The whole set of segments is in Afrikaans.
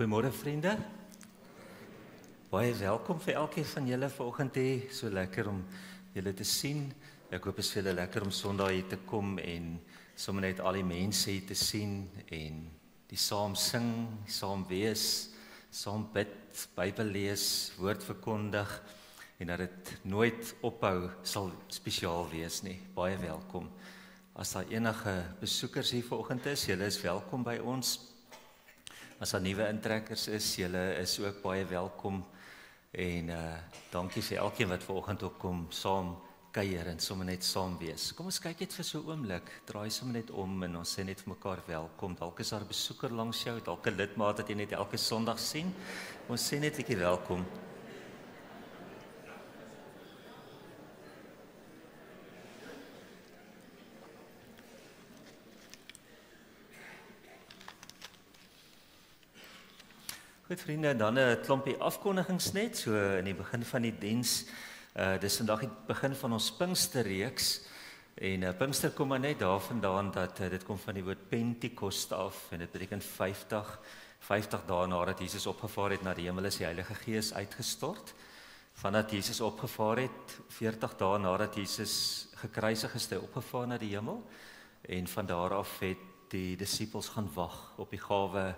Goeiemôre vriende. Baie welkom vir elkeen van julle vanoggend hier. So lekker om julle te sien. Ek hoop dit is vir julle lekker om Sondag hier te kom en sommer net al die mense hier te sien en die saam sing, saam wees, saam bid, Bybel lees, woord verkondig en dat dit nooit ophou sal spesiaal wees nie. Baie welkom. As daar enige besoekers hier vanoggend is, julle is welkom by ons. As daar nuwe intrekkers is, julle is ook baie welkom en dankie vir elkeen wat vanoggend ook kom saam kuier en sommer net saam wees. Kom ons kyk net vir so 'n oomblik, draai sommer net om en ons sê net vir mekaar welkom. Dalk is daar 'n besoeker langs jou, dalk 'n lidmaat wat jy net elke Sondag sien. Ons sê net 'n bietjie welkom. Goed vriende, dan 'n klompie afkondigings net, so in die begin van die diens. Dis vandag die begin van ons Pinksterreeks. En Pinkster kom maar net daarvandaan dat dit kom van die woord Pentekoste af en dit beteken 50 dae nadat Jesus opgevaar het na die hemel is die Heilige Gees uitgestort. Vandat Jesus opgevaar het, 40 dae nadat Jesus gekruisig is, hy opgevaar na die hemel en van daar af het die disippels gaan wag op die gawe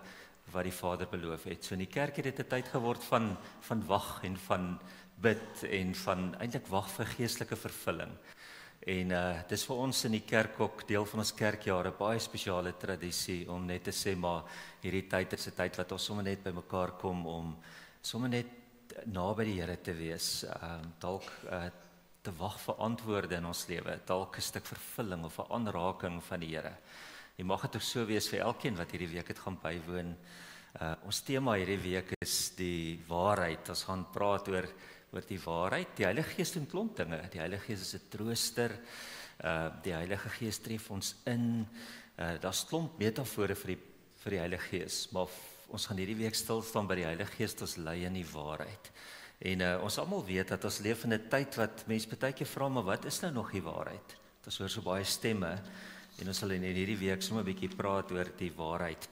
wat die Vader beloof het. So in die kerk het dit 'n tyd geword van wag en van bid en van eintlik wag vir geestelike vervulling. En dis vir ons in die kerk ook deel van ons kerkjare, baie spesiale tradisie om net te sê maar hierdie tyd is 'n tyd wat ons sommer net bymekaar kom om sommer net naby die Here te wees. Dalk te wag vir antwoorde in ons lewe, dalk 'n stuk vervulling of 'n aanraking van die Here. Jy mag dit ook so wees vir elkeen wat hierdie week het gaan bywoon. Ons tema hierdie week is die waarheid. Ons gaan praat oor die waarheid. Die Heilige Gees doen klomp dinge. Die Heilige Gees is 'n trooster. Die Heilige Gees tref ons in. Daar's klomp metafore vir die Heilige Gees, maar ons gaan hierdie week stil staan by die Heilige Gees wat ons lei in die waarheid. En ons almal weet dat ons leef in 'n tyd wat mense baie keer vra, maar wat is nou nog die waarheid? Ons hoor so baie stemme. En ons sal in hierdie week sommer 'n bietjie praat oor die waarheid.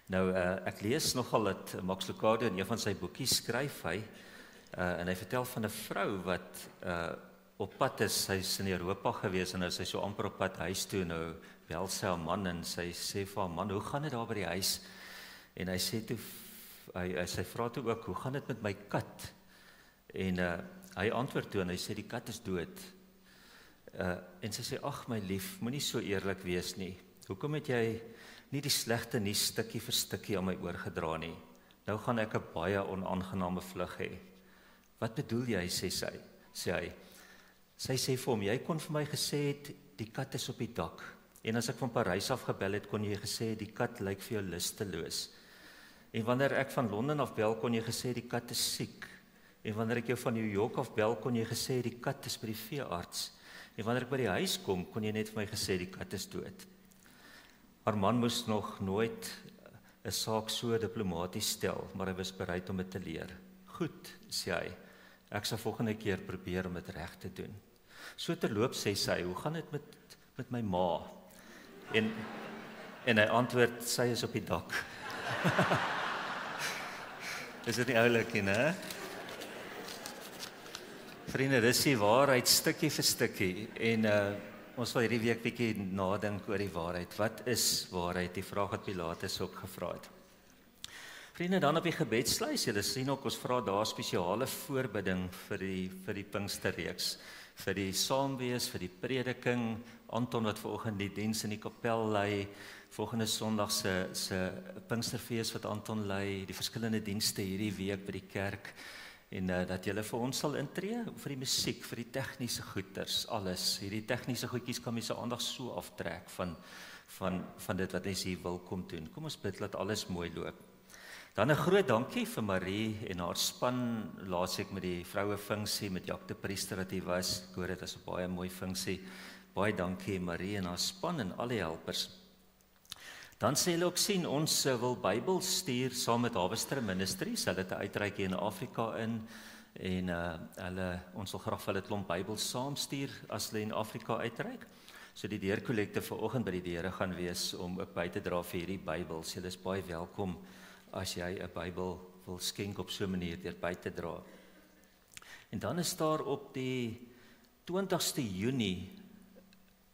Nou, ek lees nogal dat Max Lucado in een van sy boekies skryf en hy vertel van 'n vrou wat op pad is, sy's in Europa gewees en nou sy so amper op pad huis toe, nou bel sy haar man en sy sê vir haar man, hoe gaan dit daar by die huis? En hy sê toe, sy vra toe ook, hoe gaan dit met my kat? En hy antwoord toe en hy sê, die kat is dood. En sy sê, ag my lief, moenie so eerlik wees nie. Hoekom het jy nie die slegte nuus stukkie vir stukkie aan my oorgedra nie? Nou gaan ek 'n baie onaangename vlug hê. Wat bedoel jy, sê hy. Sy sê vir hom, jy kon vir my gesê het, die kat is op die dak. En as ek van Parys af gebel het, kon jy gesê, die kat lyk vir jou lusteloos. En wanneer ek van Londen af bel, kon jy gesê, die kat is siek. En wanneer ek jou van New York af bel, kon jy gesê, die kat is by die veearts. En wanneer ek by die huis kom, kon jy net vir my gesê, die kat is dood. Haar man moes nog nooit 'n saak so diplomaties stel, maar hy was bereid om dit te leer. Goed, sê hy, ek sal volgende keer probeer om dit reg te doen. So terloop sê sy, hoe gaan dit met my ma? En hy antwoord, sy is op die dak. Is dit nie oulik nie, hè? Vriende, dis die waarheid stukkie vir stukkie en ons wil hierdie week bietjie nadink oor die waarheid. Wat is waarheid? Die vraag wat Pilatus ook gevra het. Vriende, dan op die gebedslys, julle sien ook, ons vra daar spesiale voorbidding vir die Pinksterreeks, vir die saamwees, vir die prediking, Anton wat vanoggend die diens in die kapel lei, volgende Sondag se Pinksterfees wat Anton lei, die verskillende dienste hierdie week by die kerk. En dat julle vir ons sal intree, vir die musiek, vir die tegniese goeders, alles. Hierdie tegniese goedjies kan mense aandag so aftrek van dit wat ons hier wil kom doen. Kom ons bid dat alles mooi loop. Dan 'n groot dankie vir Marie en haar span, laasweek met die vroue funksie, met Jacques de Priester dat hy was. Ek hoor dit is 'n baie mooi funksie. Baie dankie Marie en haar span en al die helpers. Dan sê hulle ook sien, ons wil Bybel stuur saam met Harvester Ministries, hulle het 'n uitreik in Afrika en ons wil graag vir hulle 'n klomp Bybels saamstuur as hulle in Afrika uitreik. So die deurkollekte vanoggend by die deure gaan wees om ook by te dra vir hierdie Bybels. Julle is baie welkom as jy 'n Bybel wil skenk op so 'n manier deur by te dra. En dan is daar op die 20ste Junie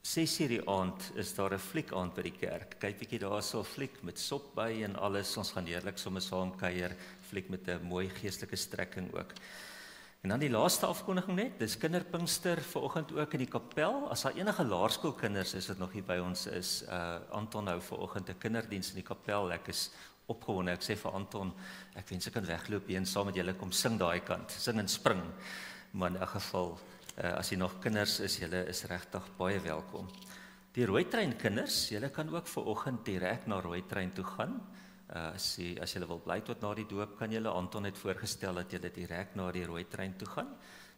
6:00 die aand is daar 'n fliekaand by die kerk. Kyk bietjie daar so 'n fliek met sop by en alles. Ons gaan heerlik sommer saam kuier, fliek met 'n mooi geestelike strekking ook. En dan die laaste afkondiging net, dis kinderpinkster vanoggend ook in die kapel. As daar enige laerskoolkinders is wat nog hier by ons is, Anton hou vanoggend 'n kinderdiens in die kapel. Ek is opgewonde. Ek sê vir Anton, ek wens ek kan wegloop hier en saam met julle kom sing daai kant, sing en spring. Maar in 'n geval, as jy nog kinders is, julle is regtig baie welkom. Die Rooitrein kinders, julle kan ook vanoggend direk na Rooitrein toe gaan. As julle wil bly tot na die doop, kan julle, Anton het voorgestel dat julle direk na die Rooitrein toe gaan.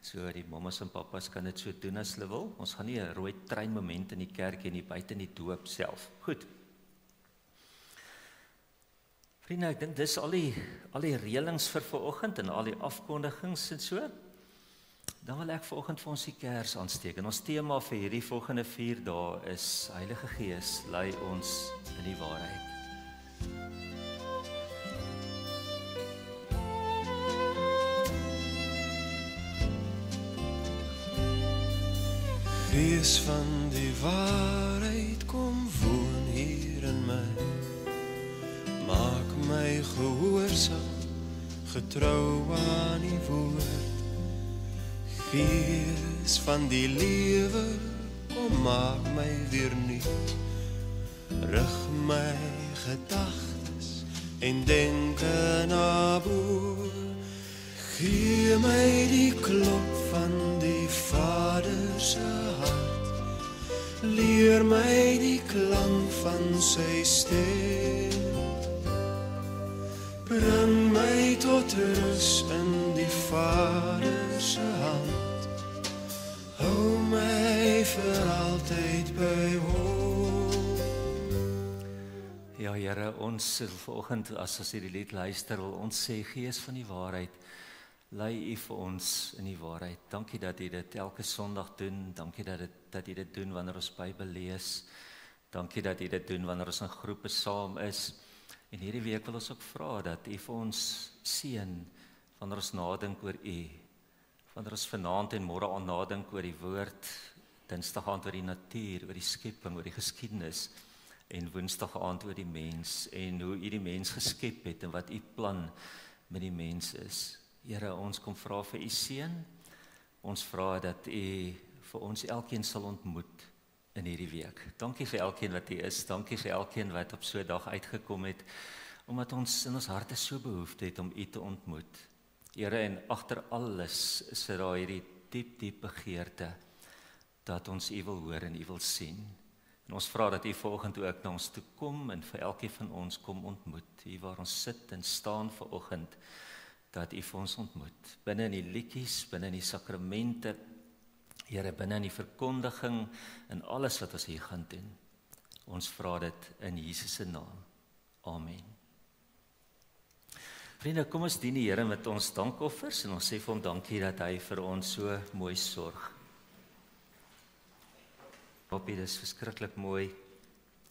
So die mammas en pappas kan dit so doen as hulle wil. Ons gaan nie 'n Rooitrein moment in die kerk hê nie, buite in die doop self. Goed. Vriende, ek dink dis al die reëlings vir vanoggend en al die afkondigings en so. Dan wil ek vanoggend vir ons die kers aansteek. En ons tema vir hierdie volgende 4 dae is Heilige Gees, lei ons in die waarheid. Gees van die waarheid, kom woon hier in my. Maak my gehoorsaam, getrou aan die woord. Gees van die lewe, kom maak my weer nuut. Rig my gedagtes en denke na bo. Gee my die klop van die Vader se hart. Leer my die klank van sy stem. Bring my tot rus in die Vader se hand. Hou my vir altyd by hom. Ja, Here, ons vanoggend as ons hierdie lied luister, wil ons sê, Gees van die waarheid, lei U vir ons in die waarheid. Dankie dat U dit elke Sondag doen. Dankie dat U dit doen wanneer ons Bybel lees. Dankie dat U dit doen wanneer ons in groepe saam is. En hierdie week wil ons ook vra dat U vir ons seën wanneer ons nadink oor U. Wanneer ons vanaand en môre aan nadink oor die woord, Dinsdag aand oor die natuur, oor die skepping, oor die geskiedenis en Woensdag aand oor die mens en hoe U die mens geskep het en wat U plan met die mens is. Here, ons kom vra vir U seën. Ons vra dat U vir ons elkeen sal ontmoet in hierdie week. Dankie vir elkeen wat hier is. Dankie vir elkeen wat op so 'n dag uitgekom het, omdat ons in ons harte so behoefte het om U te ontmoet. Here, en agter alles is daar hierdie diep begeerte dat ons U wil hoor en U wil sien. En ons vra dat U vanoggend ook na ons toe kom en vir elkeen van ons kom ontmoet. Hier waar ons sit en staan vanoggend, dat U vir ons ontmoet. Binne in die liedjies, binne in die sakramente, Here, binne in die verkondiging en alles wat ons hier gaan doen. Ons vra dit in Jesus se naam. Amen. Vriende, kom ons dien die Here met ons dankoffers en ons sê vir hom dankie dat hy vir ons so mooi sorg. Hoppie, dis verskriklik mooi.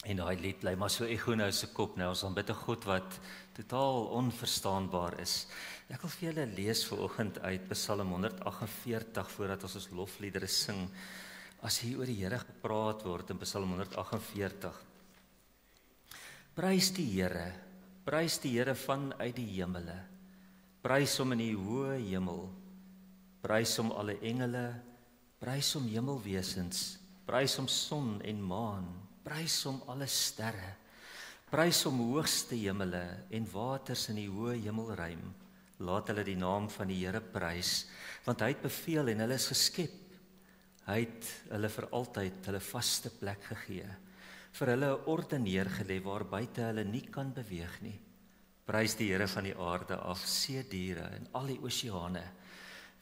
En daai lied bly maar so ego nou se kop nou. Ons aanbid 'n God wat totaal onverstaanbaar is. Ek wil vir julle lees vanoggend uit Psalm 148 voordat ons lofliedere sing. As hier oor die Here gepraat word in Psalm 148. Prys die Here vanuit die hemele. Prys hom in die hoë hemel. Prys hom alle engele. Prys hom hemelwesens. Prys hom son en maan. Prys hom alle sterre. Prys hom hoogste hemele en waters in die hoë hemelruim. Laat hulle die naam van die Here prys, want hy het beveel en hulle is geskep. Hy het hulle vir altyd hulle vaste plek gegee. Vir hulle 'n orde neergelê waar buite hulle nie kan beweeg nie. Prys die Here van die aarde af, seediere en al die oseane.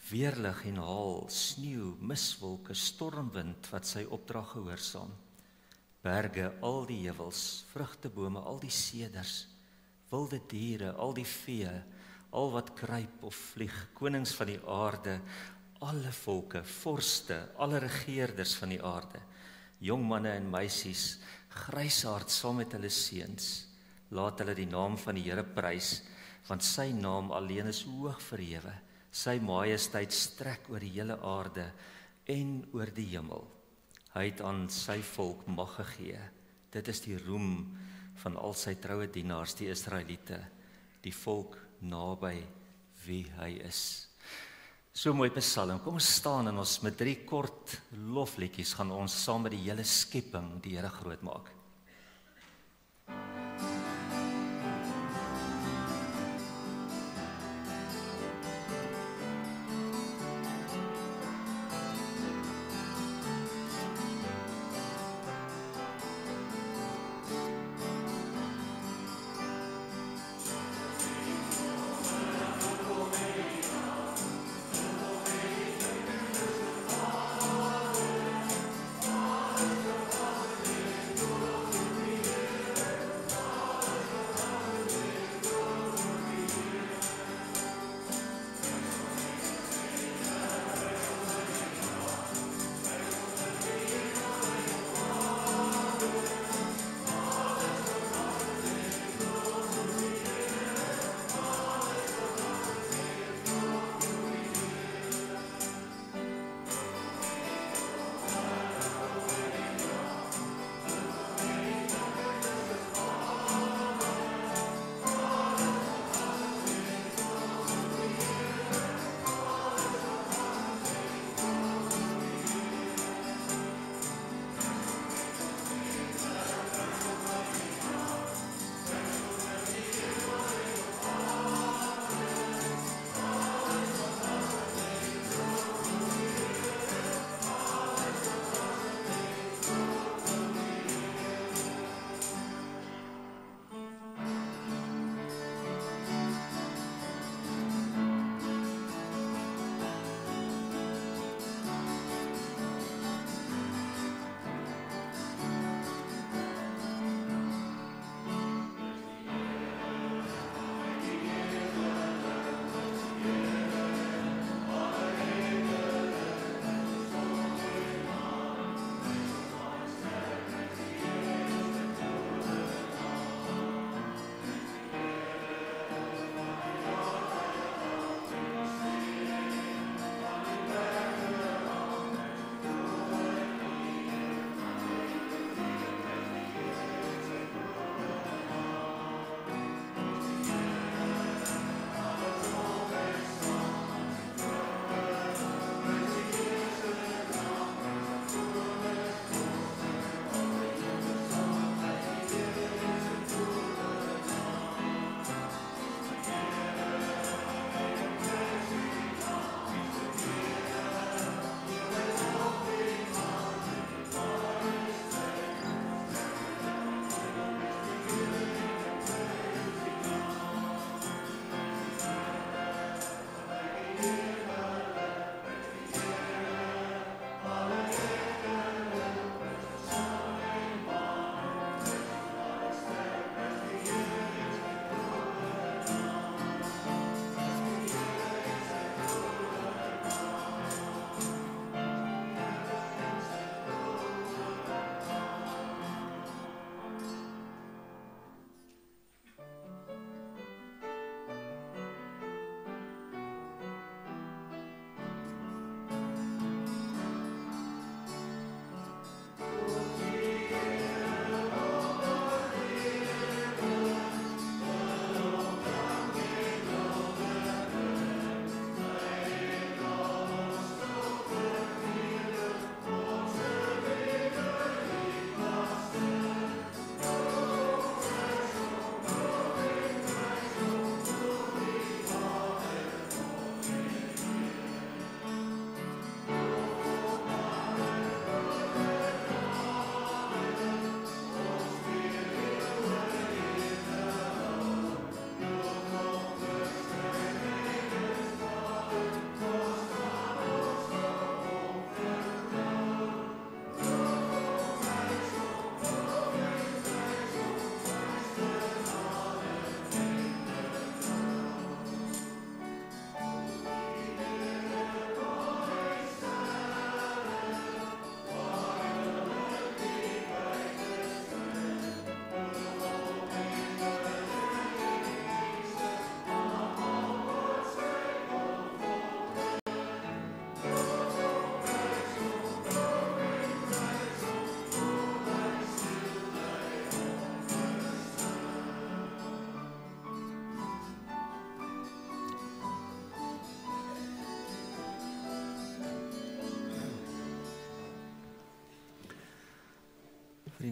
Weerlig en haal, sneeu, miswolke, stormwind wat sy opdrag gehoorsaam. Berge, al die heuwels, vrugtebome, al die seders, wilde diere, al die vee, al wat kruip of vlieg, konings van die aarde, alle volke, vorste, alle regeerders van die aarde, jong manne en meisies, grysaard saam met hulle seuns, Laat hulle die naam van die Here prys, want sy naam alleen is hoog verhewe. Sy majesteit strek oor die hele aarde en oor die hemel. Hy het aan sy volk mag gegee. Dit is die roem van al sy troue dienaars, die Israeliete, die volk naby wie hy is. So mooi psalm. Kom ons staan en ons met 3 kort lofliedjies gaan ons saam met die hele skepping die Here groot maak.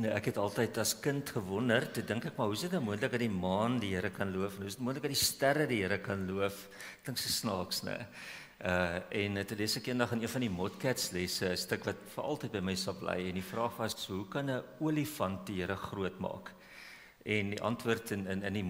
En ek het altyd as kind gewonder, toe dink ek maar hoe is dit nou moontlik dat die maan die Here kan loof en hoe is dit moontlik dat die sterre die Here kan loof? Ek dink so snaaks, né? En toe lees ek eendag in een van die Modcats lesse 'n stuk wat vir altyd by my sal bly en die vraag was so, hoe kan 'n olifant die Here groot maak? En die antwoord in die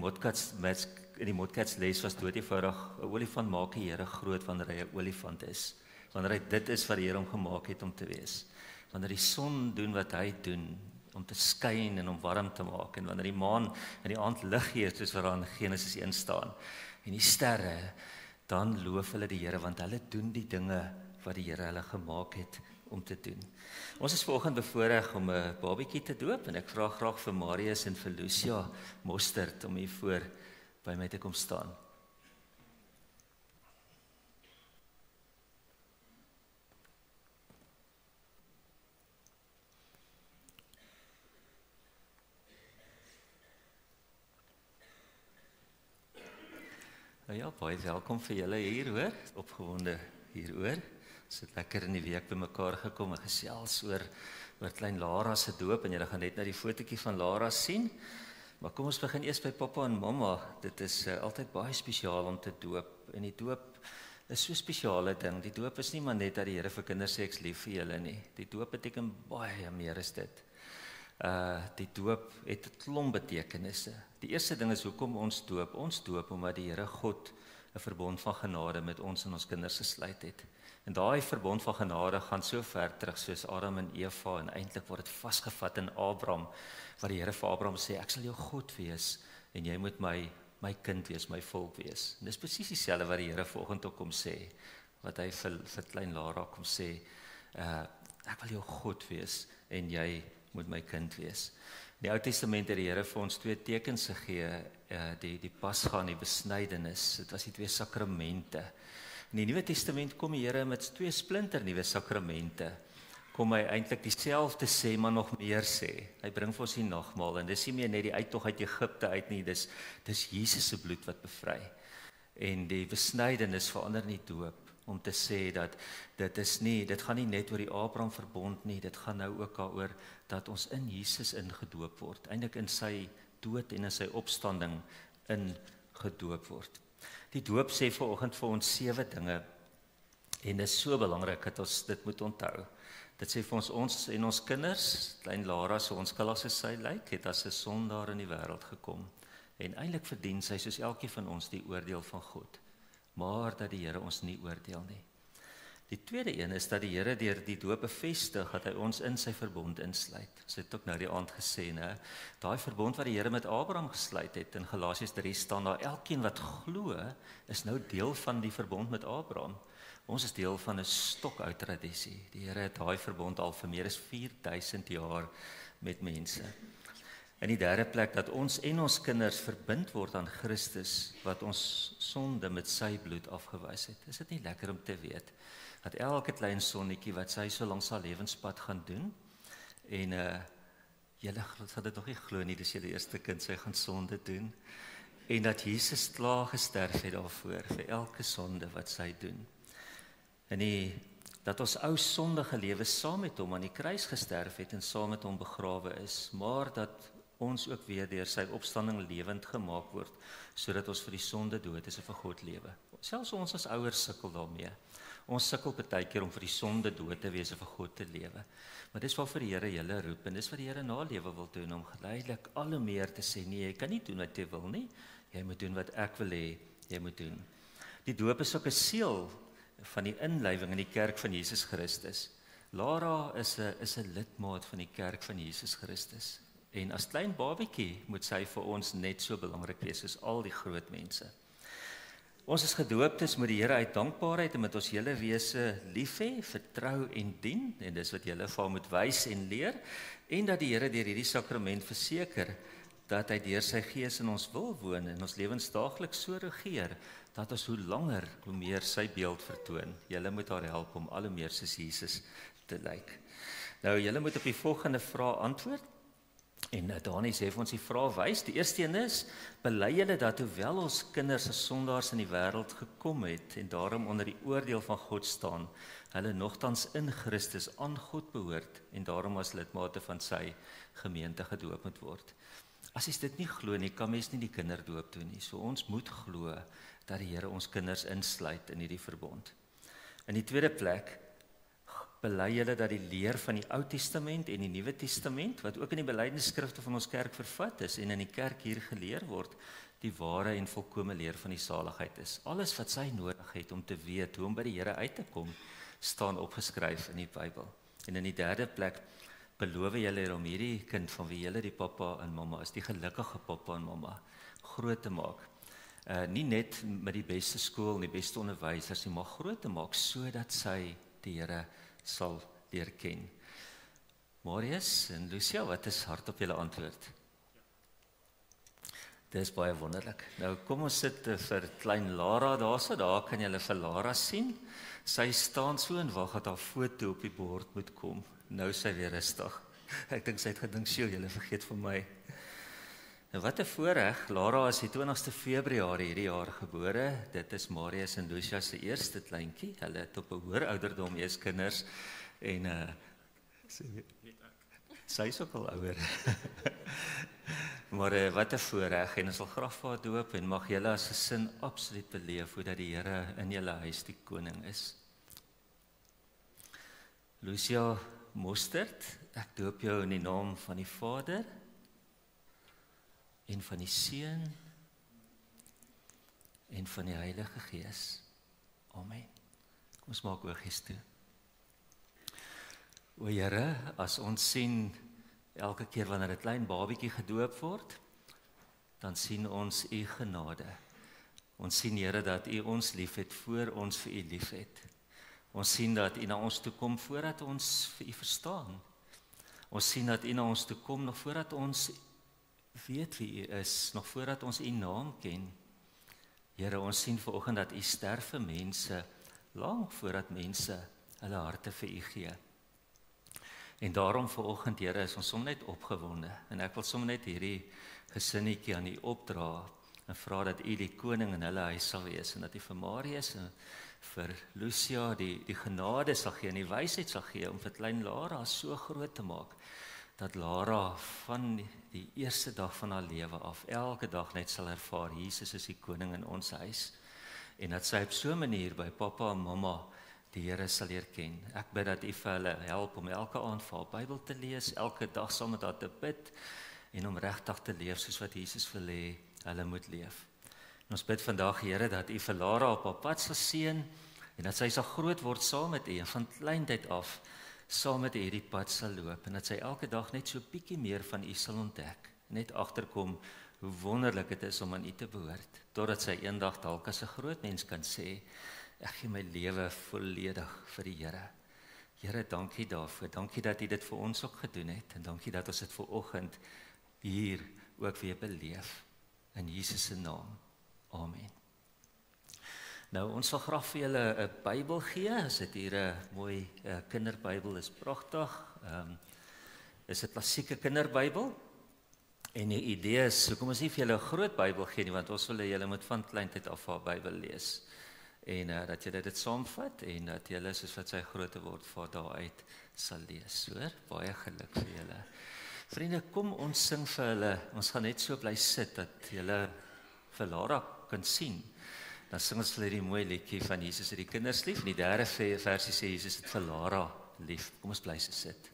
Modcats les was dood eenvoudig, 'n olifant maak die Here groot wanneer hy 'n olifant is. Wanneer hy dit is wat die Here hom gemaak het om te wees. Wanneer die son doen wat hy doen, om te skyn en om warm te maak, en wanneer die maan in die aand lig gee, soos wat daar in Genesis 1 staan, en die sterre, dan loof hulle die Here, want hulle doen die dinge wat die Here hulle gemaak het om te doen. Ons is vanoggend bevoorreg om 'n babietjie te doop, en ek vra graag vir Marius en vir Lucia Mostert om hier voor by my te kom staan. Ja, baie welkom vir julle hier, hoor. Opgewonde hieroor. Ons het lekker in die week bymekaar gekom en gesels oor klein Lara se doop, en julle gaan net nou die fotootjie van Lara sien. Maar kom ons begin eers by pappa en mamma. Dit is altyd baie spesiaal om te doop, en die doop is so 'n spesiale ding. Die doop is nie maar net dat die Here vir kinders sê ek's lief vir julle nie. Die doop beteken baie meer as dit. Die doop het 'n klomp betekenisse. Die eerste ding is hoekom ons doop. Ons doop omdat die Here God 'n verbond van genade met ons en ons kinders gesluit het. En daai verbond van genade gaan so ver terug soos Adam en Eva, en eintlik word dit vasgevat in Abraham, waar die Here vir Abraham sê, ek sal jou God wees en jy moet my kind wees, my volk wees. En dis presies dieselfde wat die Here vanoggend ook kom sê, wat hy vir klein Lara kom sê, ek wil jou God wees en jy moet my kind wees. In die Ou Testament het die Here vir ons 2 tekens gegee, die Pasga en die besnydenis. Dit was die 2 sakramente. In die Nuwe Testament kom die Here met 2 splinternuwe sakramente. Kom hy eintlik dieselfde sê, maar nog meer sê. Hy bring vir ons die nagmaal, en dis nie meer net die uittog uit Egipte uit nie, dis Jesus se bloed wat bevry. En die besnydenis verander in die doop, om te sê dat dit gaan nie net oor die Abraham verbond nie, dit gaan nou ook daaroor dat ons in Jesus ingedoop word, eintlik in sy dood en in sy opstanding ingedoop word. Die doop sê vanoggend vir ons 7 dinge, en dit is so belangrik dat ons dit moet onthou. Dit sê vir ons en ons kinders, klein Lara, so onskuldig soos sy lyk, het as 'n sondaar in die wêreld gekom, en eintlik verdien sy soos elkeen van ons die oordeel van God, maar dat die Here ons nie oordeel nie. Die tweede een is dat die Here deur die doop bevestig dat hy ons in sy verbond insluit. Ons het ook nou die aand gesê, né? Daai verbond wat die Here met Abraham gesluit het, in Galasiërs 3 staan daar, elkeen wat glo, is nou deel van die verbond met Abraham. Ons is deel van 'n stokoue tradisie. Die Here het daai verbond al vir meer as 4000 jaar met mense. In die derde plek dat ons en ons kinders verbind word aan Christus, wat ons sonde met sy bloed afgewys het. Is dit nie lekker om te weet dat elke klein sonnetjie wat sy so langs haar lewenspad gaan doen, en julle sal dit nog nie glo nie, dis julle eerste kind, sy gaan sonde doen, en dat Jesus klaar gesterf het daarvoor vir elke sonde wat sy doen. En dat ons ou sondige lewe saam met hom aan die kruis gesterf het en saam met hom begrawe is, maar dat ons ook weer deur sy opstanding lewend gemaak word, sodat ons vir die sonde dood is en vir God lewe. Selfs ons as ouers sukkel daarmee. Ons sukkel baie keer om vir die sonde dood te wees en vir God te lewe. Maar dis waarvoor die Here julle roep, en dis wat die Here na lewe wil doen, om geleidelik al hoe meer te sê, nee, jy kan nie doen wat jy wil nie, jy moet doen wat ek wil hê jy moet doen. Die doop is ook 'n seël van die inlywing in die kerk van Jesus Christus. Lara is 'n lidmaat van die kerk van Jesus Christus. En as klein babietjie moet sy vir ons net so belangrik wees soos al die groot mense. Ons is gedooptes met die Here uit dankbaarheid en met ons hele wese lief hê, vertrou en dien, en dis wat julle vir moet wys en leer, en dat die Here deur hierdie sakrament verseker dat hy deur sy Gees in ons wil woon en ons lewens daagliks so regeer dat ons hoe langer hoe meer sy beeld vertoon. Julle moet haar help om al hoe meer soos Jesus te lyk. Nou, julle moet op die volgende vraag antwoord. En Dani sê vir ons die vraag wys, die eerste een is, bely julle dat hoewel ons kinders as sondaars in die wêreld gekom het en daarom onder die oordeel van God staan, hulle nogtans in Christus aan God behoort en daarom as lidmate van sy gemeente gedoop moet word. As jy dit nie glo nie, kan mens nie die kinderdoop doen nie. So ons moet glo dat die Here ons kinders insluit in hierdie verbond. In die tweede plek, bely julle dat die leer van die Ou Testament en die Nuwe Testament, wat ook in die belydenisskrifte van ons kerk vervat is en in die kerk hier geleer word, die ware en volkome leer van die saligheid is. Alles wat sy nodig het om te weet hoe om by die Here uit te kom, staan opgeskryf in die Bybel. En in die derde plek, beloof julle om hierdie kind van wie julle die pappa en mamma is, die gelukkige pappa en mamma, groot te maak. Nie net met die beste skool en die beste onderwysers, maar groot te maak, sodat sy die Here sal leer ken. Marius en Lucia, wat is hardop julle antwoord? Dit is baie wonderlik. Nou kom ons sit vir klein Lara daarso, daar kan julle vir Lara sien. Sy staan so en wag dat haar foto op die bord moet kom. Nou sy weer rustig. Ek dink sy het gedink, "Sjoe, julle vergeet van my." Nou wat 'n voorreg, Lara is die 20ste Februarie hierdie jaar gebore. Dit is Marius en Lucia se eerste kleintjie. Hulle het op 'n hoër ouderdom eers kinders en sy is ook al ouer. Maar wat 'n voorreg, en ons sal graag vir haar doop en mag julle as gesin absoluut beleef hoe dat die Here in julle huis die koning is. Lucia Mostert, ek doop jou in die naam van die Vader en van die Seun en van die Heilige Gees. Amen. Kom ons maak oogies toe. O Here, as ons sien elke keer wanneer 'n klein babietjie gedoop word, dan sien ons u genade. Ons sien Here dat u ons liefhet voor ons vir u liefhet. Ons sien dat u na ons toe kom voordat ons vir u verstaan. Ons sien dat u na ons toe kom nog voordat ons weet wie u is, nog voordat ons u naam ken. Here, ons sien vanoggend dat u sterf vir mense, lank voordat mense hulle harte vir u gee. En daarom vanoggend, Here, is ons sommer net opgewonde. En ek wil sommer net hierdie gesinnetjie aan u opdra en vra dat u die koning in hulle huis sal wees en dat u vir Marius en vir Lucia die genade sal gee en die wysheid sal gee om vir klein Lara so groot te maak dat Lara van die eerste dag van haar lewe af elke dag net sal ervaar Jesus is die koning in ons huis en dat sy op so 'n manier by pappa en mamma die Here sal leer ken. Ek bid dat u vir hulle help om elke aand vir haar Bybel te lees, elke dag saam met haar te bid en om regtig te leef soos wat Jesus wil hê hulle moet leef. En ons bid vandag, Here, dat u vir Lara op haar pad sal seën en dat sy sal groot word saam met u en van kleintyd af saam met u hierdie pad sal loop en dat sy elke dag net so bietjie meer van u sal ontdek. Net agterkom hoe wonderlik dit is om aan u te behoort, totdat sy eendag dalk as 'n groot mens kan sê, ek gee my lewe volledig vir die Here. Here, dankie daarvoor. Dankie dat u dit vir ons ook gedoen het en dankie dat ons dit vanoggend hier ook weer beleef. In Jesus se naam. Amen. Nou, ons sal graag vir julle 'n Bybel gee. As dit hier 'n mooi kinderbybel is, pragtig. Is 'n klassieke kinderbybel. En die idee is, hoekom ons nie vir julle 'n groot Bybel gee nie, want ons wil hê julle moet van kleintyd af haar Bybel lees. En dat julle dit saamvat en dat julle soos wat sy groter word vir daaruit sal lees. Hoor, baie geluk vir julle. Vriende, kom ons sing vir hulle. Ons gaan net so bly sit dat julle vir Lara kan sien. Dan sing ons vir die mooi liedjie van Jesus het die kinders lief. In die derde versie sê Jesus het vir Lara lief. Kom ons bly so sit.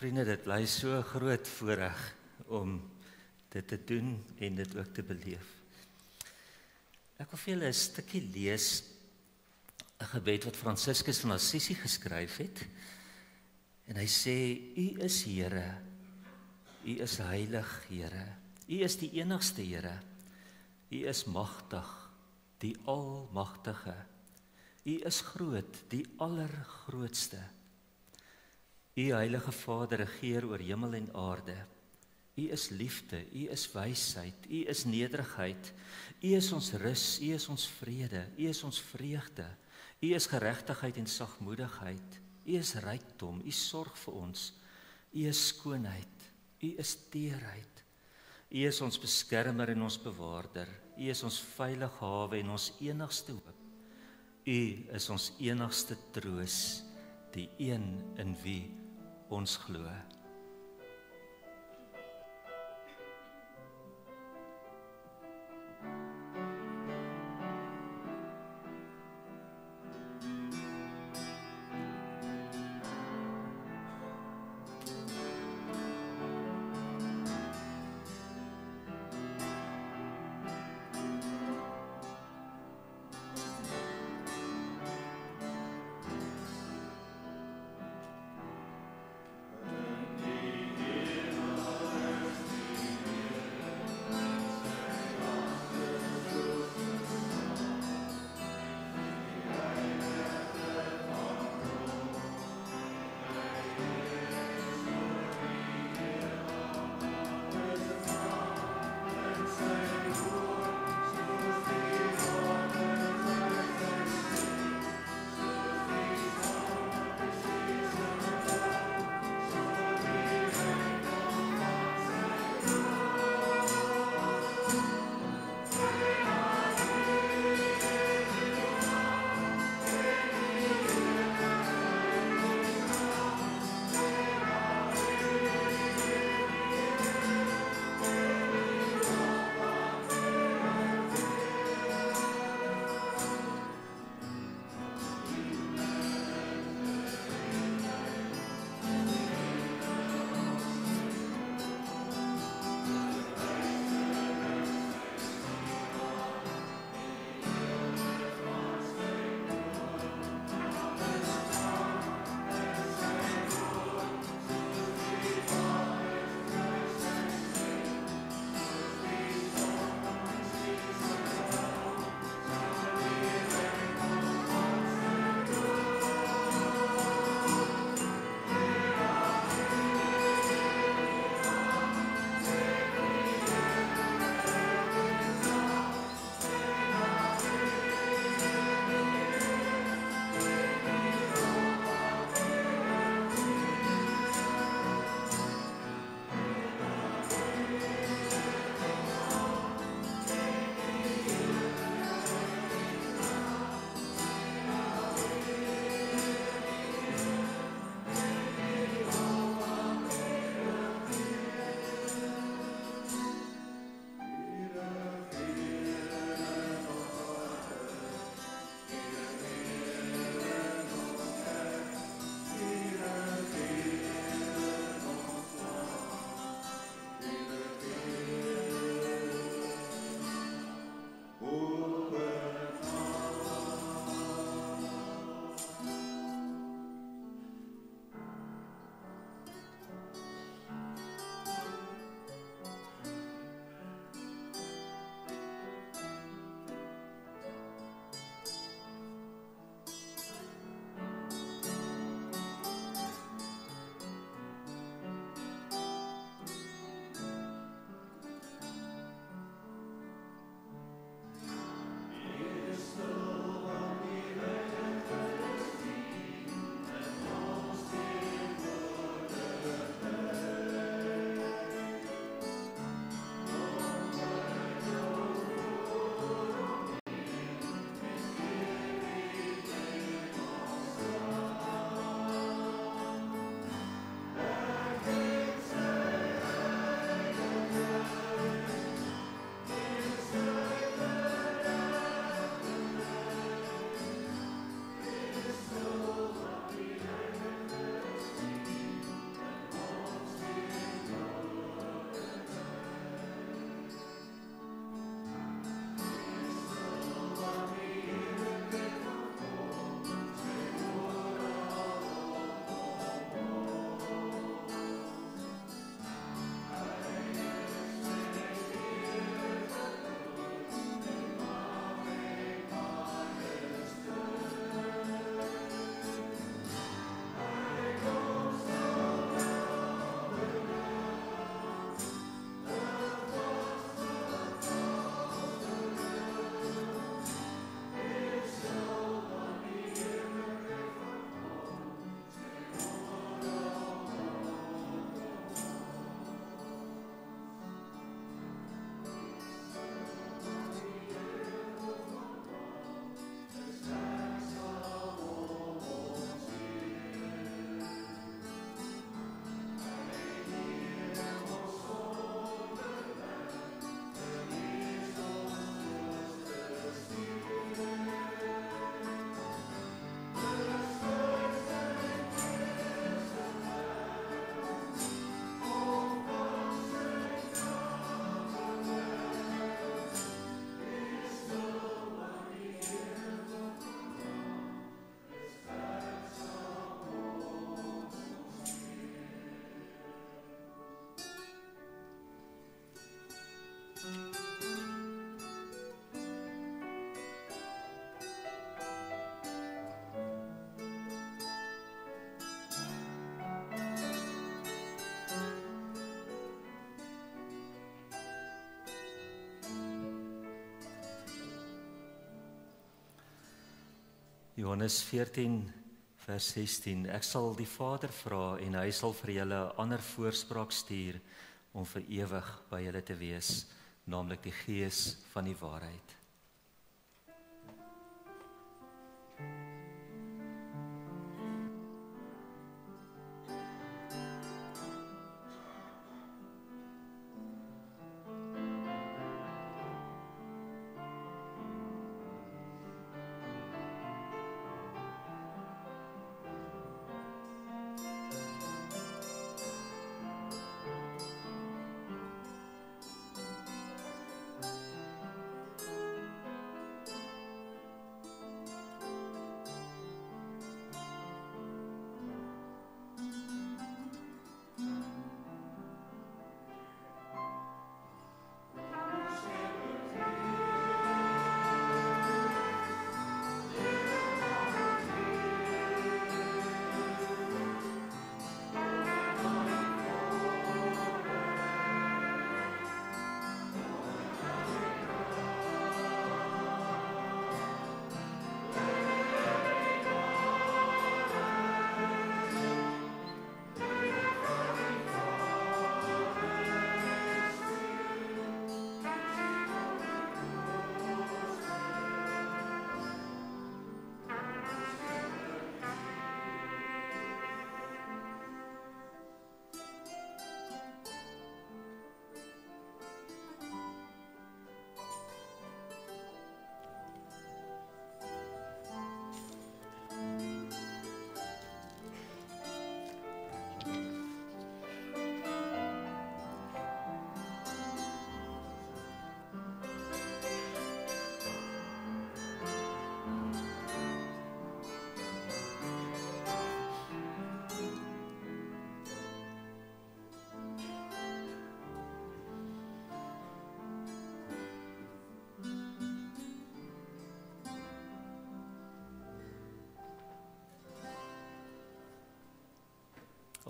Vriende, dit bly so 'n groot voorreg om dit te doen en dit ook te beleef. Ek wil vir julle 'n stukkie lees, 'n gebed wat Franciscus van Assisi geskryf het. En hy sê, U is Here, U is heilig, Here. U is die enigste Here. U is magtig, die almagtige. U is groot, die allergrootste. U Heilige Vader regeer oor hemel en aarde. U is liefde, U is wysheid, U is nederigheid. U is ons rus, U is ons vrede, U is ons vreugde. U is geregtigheid en sagmoedigheid. U is rykdom, U sorg vir ons. U is skoonheid, U is teerheid. U is ons beskermer en ons bewaarder. U is ons veilige hawe en ons enigste hoop. U is ons enigste troos, die een in wie ons glo. Johannes 14 vers 16. Ek sal die Vader vra en hy sal vir julle 'n ander voorspraak stuur om vir ewig by julle te wees, naamlik die Gees van die waarheid.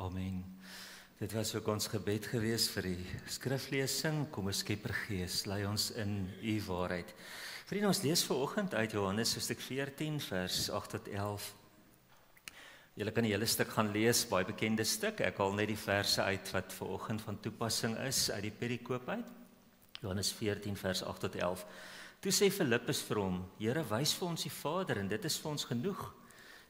Amen. Dit was ook ons gebed gewees vir die skriflesing. Kom ons Skepper Gees, lei ons in u waarheid. Vriende, ons lees vanoggend uit Johannes hoofstuk 14 vers 8 tot 11. Julle kan die hele stuk gaan lees, baie bekende stuk. Ek haal net die verse uit wat vanoggend van toepassing is uit die perikoop uit. Johannes 14 vers 8 tot 11. Toe sê Filippus vir hom: Here, wys vir ons die Vader en dit is vir ons genoeg.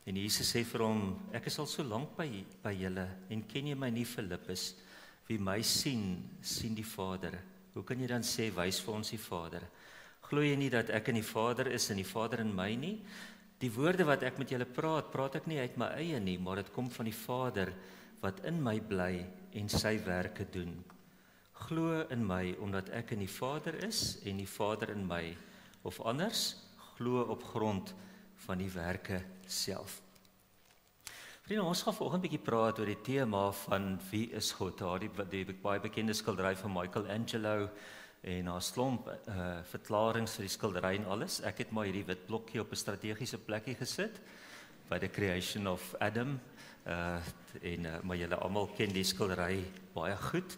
En Jesus sê vir hom: Ek is al so lank by julle en ken jy my nie, Filippus? Wie my sien, sien die Vader. Hoe kan jy dan sê, wys vir ons die Vader? Glo jy nie dat ek in die Vader is en die Vader in my nie? Die woorde wat ek met julle praat, praat ek nie uit my eie nie, maar dit kom van die Vader wat in my bly en sy werke doen. Glo in my omdat ek in die Vader is en die Vader in my, of anders, glo op grond van die werke self. Vriende, ons gaan vanoggend 'n bietjie praat oor die tema van wie is God. Die baie bekende skildery van Michelangelo en haar slomp verklaringe vir die skildery en alles. Ek het maar hierdie wit blokkie op 'n strategiese plekkie gesit by the creation of Adam maar julle almal ken die skildery baie goed.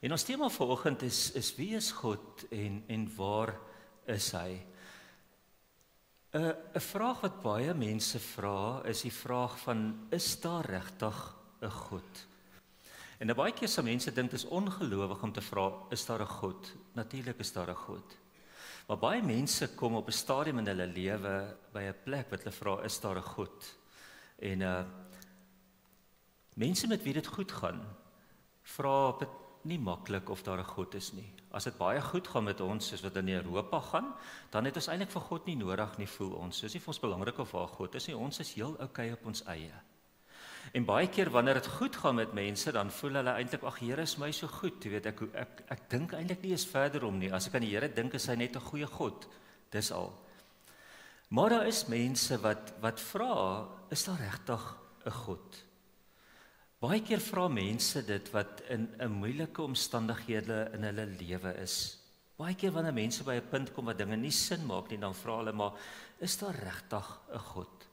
En ons tema vanoggend is wie is God en waar is hy? 'n vraag wat baie mense vra is die vraag van, is daar regtig 'n God? En baie keer sal mense dink dit is ongelowig om te vra, is daar 'n God? Natuurlik is daar 'n God. Maar baie mense kom op 'n stadium in hulle lewe by 'n plek wat hulle vra, is daar 'n God? En mense met wie dit goed gaan, vra dit nie maklik of daar 'n God is nie. As dit baie goed gaan met ons, soos wat in Europa gaan, dan het ons eintlik vir God nie nodig nie, voel ons. Dis nie vir ons belangrik of waar God is nie, ons is heel okay op ons eie. En baie keer wanneer dit goed gaan met mense, dan voel hulle eintlik, ag, Here is my so goed, jy weet, ek dink eintlik nie eens verder om nie. As ek aan die Here dink, is hy net 'n goeie God. Dis al. Maar daar is mense wat vra, is daar regtig 'n God? Baie keer vra mense dit wat in 'n moeilike omstandighede in hulle lewe is. Baie keer wanneer mense by 'n punt kom wat dinge nie sin maak nie, dan vra hulle maar, is daar regtig 'n God?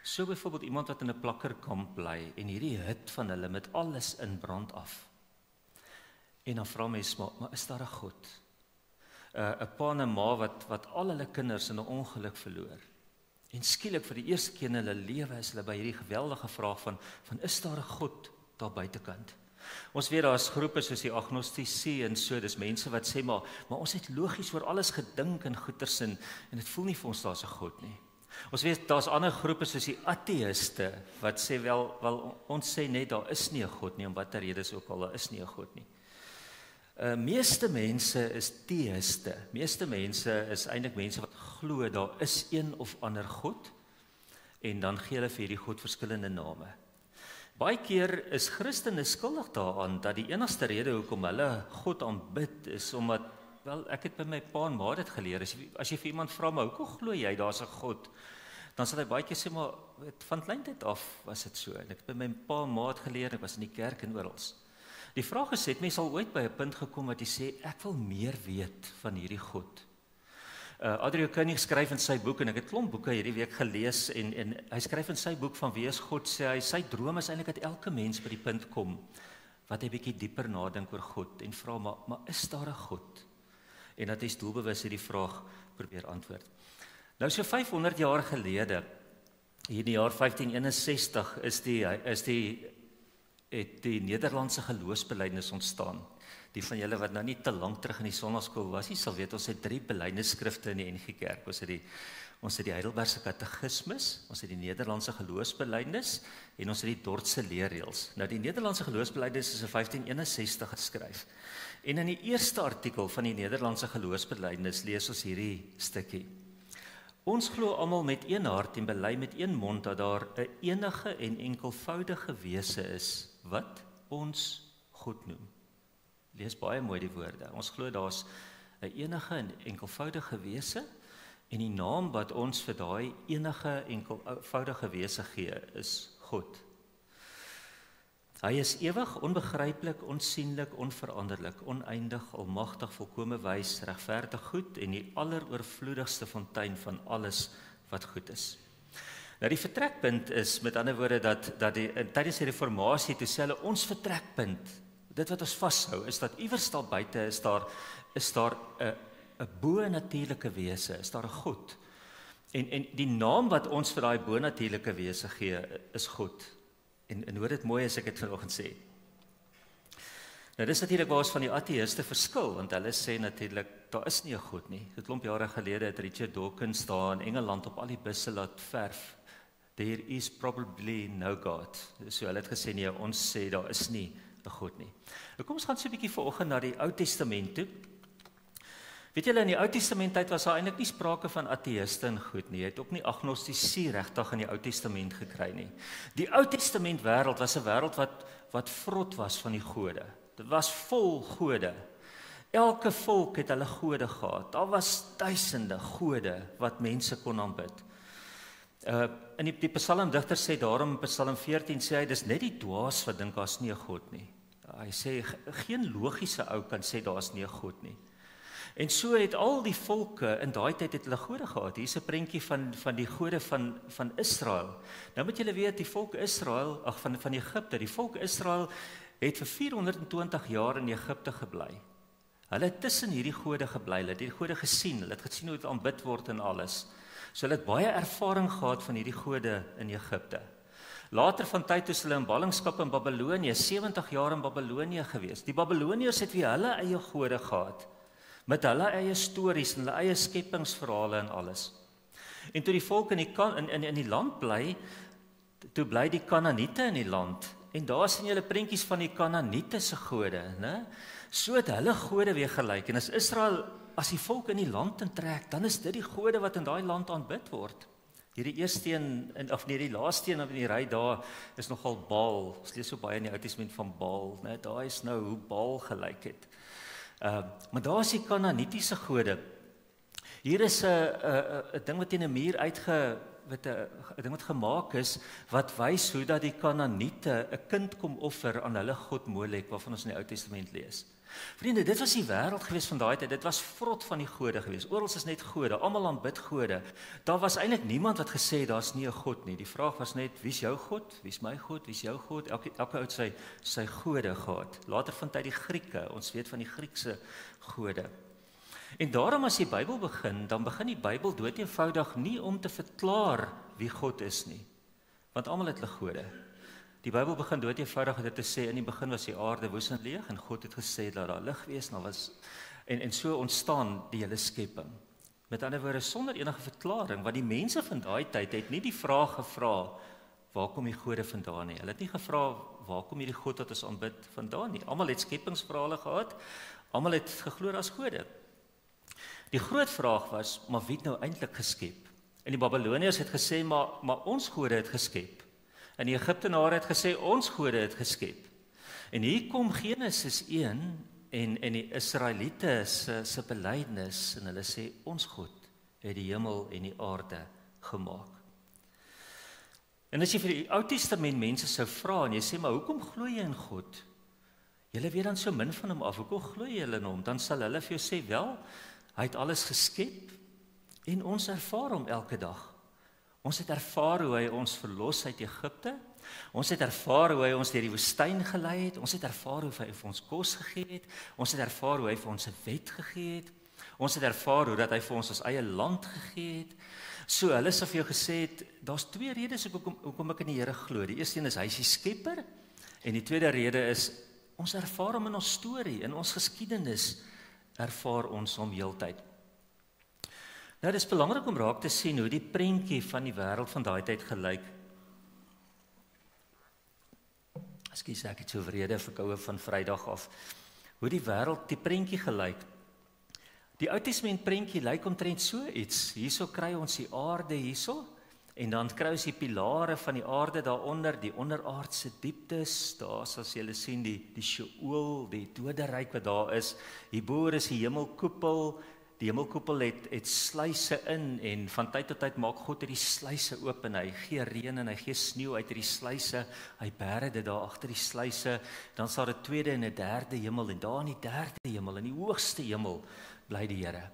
So byvoorbeeld iemand wat in 'n plakkerkamp bly en hierdie hut van hulle met alles in brand af. En dan vra mense maar is daar 'n God? 'n pa en 'n ma wat al hulle kinders in 'n ongeluk verloor. En skielik vir die eerste keer in hulle lewe is hulle by hierdie geweldige vraag van is daar 'n God daar buitekant? Ons weet daar's groepe soos die agnostici en so, dis mense wat sê maar ons het logies oor alles gedink en goeters en dit voel nie vir ons daar's 'n God nie. Ons weet daar's ander groepe soos die ateïste wat sê wel ons sê net daar is nie 'n God nie, om watter redes ook al, daar is nie 'n God nie. Meeste mense is teïste. Meeste mense is eintlik mense wat glo daar is een of ander God en dan gee hulle vir hierdie God verskillende name. Baie keer is Christene skuldig daaraan dat die enigste rede hoekom hulle God aanbid is omdat, wel, ek het by my pa en ma dit geleer, as jy vir iemand vra, maar hoekom glo jy daar's 'n God? Dan sal hy baie keer sê, maar van kleintyd af was dit so. En ek het by my pa en ma het geleer, ek was in die kerk en oral. Die vraag is, het mens al ooit by 'n punt gekom wat jy sê, ek wil meer weet van hierdie God? Adriaan Koenig skryf in sy boek, en ek het klomp boeke hierdie week gelees, en hy skryf in sy boek van wie is God, sê hy, sy droom is eintlik dat elke mens by die punt kom, wat hy bietjie dieper nadink oor God, en vra, maar is daar 'n God? En dat hy doelbewus hierdie vraag probeer antwoord. Nou so 500 jaar gelede, hier in die jaar 1561, het die Nederlandse geloofsbelijdenis ontstaan. Die van julle wat nou nie te lank terug in die sonnaskool was nie, sal weet ons het 3 belydenisskrifte in die NG Kerk. Ons het die Heidelbergse Katekismus, ons het die Nederlandse geloofsbelijdenis en ons het die Dordtse leerreëls. Nou die Nederlandse geloofsbelijdenis is in 1561 geskryf. En in die eerste artikel van die Nederlandse geloofsbelijdenis lees ons hierdie stukkie. Ons glo almal met een hart en bely met een mond dat daar 'n enige en enkelvoudige wese is wat ons God noem. Lees baie mooi die woorde. Ons glo daar's 'n enige en enkelvoudige wese en die naam wat ons vir daai enige enkelvoudige wese gee is God. Hy is ewig, onbegryplik, onsienlik, onveranderlik, oneindig, almagtig, volkome wys, regverdig, goed en die alleroorvloedigste fontein van alles wat goed is. Nou die vertrekpunt is met ander woorde dat tydens die reformatie toe sê hulle ons vertrekpunt, dit wat ons vashou, is dat iewers daar buite is daar 'n bo-natuurlike wese, is daar 'n God. En die naam wat ons vir daai bo-natuurlike wese gee is God. En hoor dit mooi as ek dit vanoggend sê. Nou dis natuurlik waar ons van die ateïste verskil, want hulle sê natuurlik daar is nie 'n God nie. 'n Klomp jare gelede het Richard Dawkins daar in Engeland op al die busse laat verf. There is probably no God. So hulle het gesê nee, ons sê daar is nie 'n God nie. Nou kom ons gaan so 'n bietjie vanoggend na die Ou Testament toe. Weet julle, in die Ou Testament tyd was daar eintlik nie sprake van ateïste en goed nie. Jy het ook nie agnostici regtig in die Ou Testament gekry nie. Die Ou Testament wêreld was 'n wêreld wat vrot was van die gode. Dit was vol gode. Elke volk het hulle gode gehad. Daar was duisende gode wat mense kon aanbid. In die psalmdigter sê daarom in Psalm 14 sê hy dis net die dwaas wat dink daar's nie 'n God nie. Hy sê geen logiese ou kan sê daar's nie 'n God nie. En so het al die volke in daai tyd het hulle gode gehad. Hier's 'n prentjie van die gode van Israel. Nou moet julle weet die volk Israel, van Egipte, die volk Israel het vir 420 jaar in Egipte gebly. Hulle het tussen hierdie gode gebly, hulle het hierdie gode gesien, hulle het gesien hoe dit aanbid word en alles. So hulle het baie ervaring gehad van hierdie gode in Egipte. Later van tyd is hulle in ballingskap in Babylonië, 70 jaar in Babylonië gewees. Die Babyloniërs het weer hulle eie gode gehad, met hulle eie stories en hulle eie skepingsverhale en alles. En toe die volk in die land bly, toe bly die Kanaaniete in die land. En daar sien julle prentjies van die Kanaaniete se gode, né? So het hulle gode weer gelyk. En as Israel, as die volk in die land intrek, dan is dit die gode wat in daai land aanbid word. Hierdie eerste een, of nee, die laaste een in die ry daar is nogal Baal. Ons lees so baie in die Ou Testament van Baal, né? Daar is nou hoe Baal gelyk het. Maar daar is die Kanaanitiese gode. Hier is 'n ding wat teen 'n muur ding wat gemaak is, wat wys hoe dat die Kanaaniete 'n kind kom offer aan hulle god Molek, waarvan ons in die Ou Testament lees. Vriende, dit was die wêreld gewees van daai tyd. Dit was vrot van die gode gewees. Oral is net gode, almal aanbid gode. Daar was eintlik niemand wat gesê het daar's nie 'n God nie. Die vraag was net, wie's jou God? Wie's my God? Wie's jou God? Elke ou het sy gode gehad. Later van tyd die Grieke, ons weet van die Griekse gode. En daarom as die Bybel begin, dan begin die Bybel dood eenvoudig nie om te verklaar wie God is nie. Want almal het hulle gode. Die Bybel begin dood eenvoudig met dit te sê, in die begin was die aarde woes en leeg, en God het gesê dat daar lig wees, en so ontstaan die hele skepping. Met ander woorde, sonder enige verklaring, want die mense van daai tyd het nie die vraag gevra, waar kom die gode vandaan nie? Hulle het nie gevra, waar kom hierdie God wat ons aanbid vandaan nie? Almal het skepingsverhale gehad, almal het geglo as gode. Die groot vraag was, maar wie het nou eintlik geskep? En die Babiloniërs het gesê, maar ons gode het geskep. En die Egiptenare het gesê, ons gode het geskep. En hier kom Genesis 1 en die Israeliete se belydenis, en hulle sê, ons God het die hemel en die aarde gemaak. En as jy vir die Ou Testament mense sou vra, en jy sê, maar hoekom glo jy in God? Julle weet dan so min van hom af, hoekom glo jy in hom? Dan sal hulle vir jou sê, wel, hy het alles geskep, en ons ervaar hom elke dag. Ons het ervaar hoe hy ons verlos uit Egipte, ons het ervaar hoe hy ons deur die woestyn gelei het, ons het ervaar hoe hy vir ons kos gegee het, ons het ervaar hoe hy vir ons 'n wet gegee het, ons het ervaar hoe dat hy vir ons eie land gegee het. So hulle sê vir jou gesê het, daar's twee redes hoekom ek in die Here glo. Die eerste een is hy is die skepper, en die tweede rede is ons ervaar hom in ons storie, in ons geskiedenis ervaar ons hom heeltyd. Nou, dit is belangrik om raak te sien hoe die prentjie van die wêreld van daai tyd gelyk. Ekskuus, ek het so wrede verkoue van Vrydag af. Hoe die wêreld, die prentjie gelyk. Die Ou Testament prentjie lyk omtrent so iets. Hierso kry ons die aarde hierso, en dan kry ons die pilare van die aarde daaronder, die onderaardse dieptes, daar as julle sien die Sheol, die doderyk wat daar is. Hierbo is die hemelkoepel. Die hemelkoepel het sluise in, en van tyd tot tyd maak God hierdie sluise oop, en hy gee reën en hy gee sneeu uit hierdie sluise, hy bære dit daar agter die sluise, dan sal 'n tweede en 'n derde hemel, en daar in die derde hemel, in die hoogste hemel, bly die Here.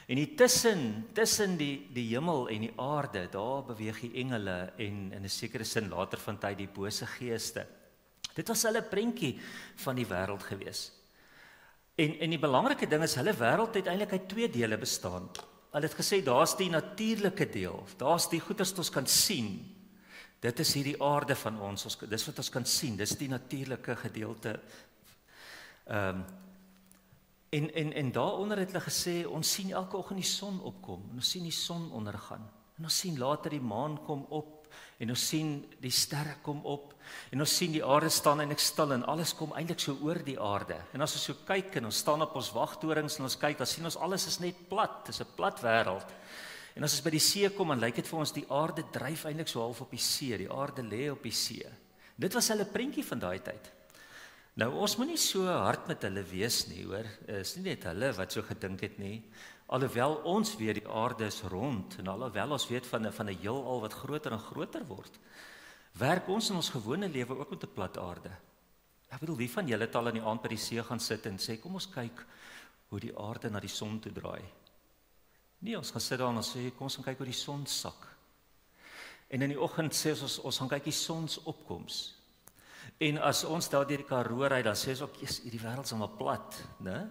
En tussen die hemel en die aarde, daar beweeg die engele, en in 'n sekere sin later van tyd die bose geeste. Dit was hulle prentjie van die wêreld gewees. En die belangrike ding is, hulle wêreld het eintlik uit twee dele bestaan. Hulle het gesê, daar's die natuurlike deel, daar's die goeders wat ons kan sien. Dit is hierdie aarde van ons, dis wat ons kan sien, dis die natuurlike gedeelte. En daaronder het hulle gesê, ons sien elke oggend die son opkom, en ons sien die son ondergaan, en ons sien later die maan kom op, en ons sien die sterre kom op, en ons sien die aarde staan eintlik stil, en alles kom eintlik so oor die aarde. En as ons so kyk, en ons staan op ons wagtorings, en ons kyk, dan sien ons alles is net plat, dis 'n plat wêreld. En as ons by die see kom, dan lyk dit vir ons, die aarde dryf eintlik so half op die see, die aarde lê op die see. Dit was hulle prentjie van daai tyd. Nou, ons moet nie so hard met hulle wees nie, hoor. Is nie net hulle wat so gedink het nie. Alhoewel ons weet die aarde is rond, en alhoewel ons weet van 'n heelal wat groter en groter word, werk ons in ons gewone lewe ook met 'n plat aarde. Ek bedoel, wie van julle het al in die aand by die see gaan sit en sê, kom ons kyk hoe die aarde na die son toe draai. Nee, ons gaan sit daar en sê, kom ons gaan kyk hoe die son sak. En in die oggend sê ons gaan kyk die sonsopkoms. En as ons daar deur die Karoo ry, dan sê ons ook, Jesus, hierdie wêreld is maar plat, né?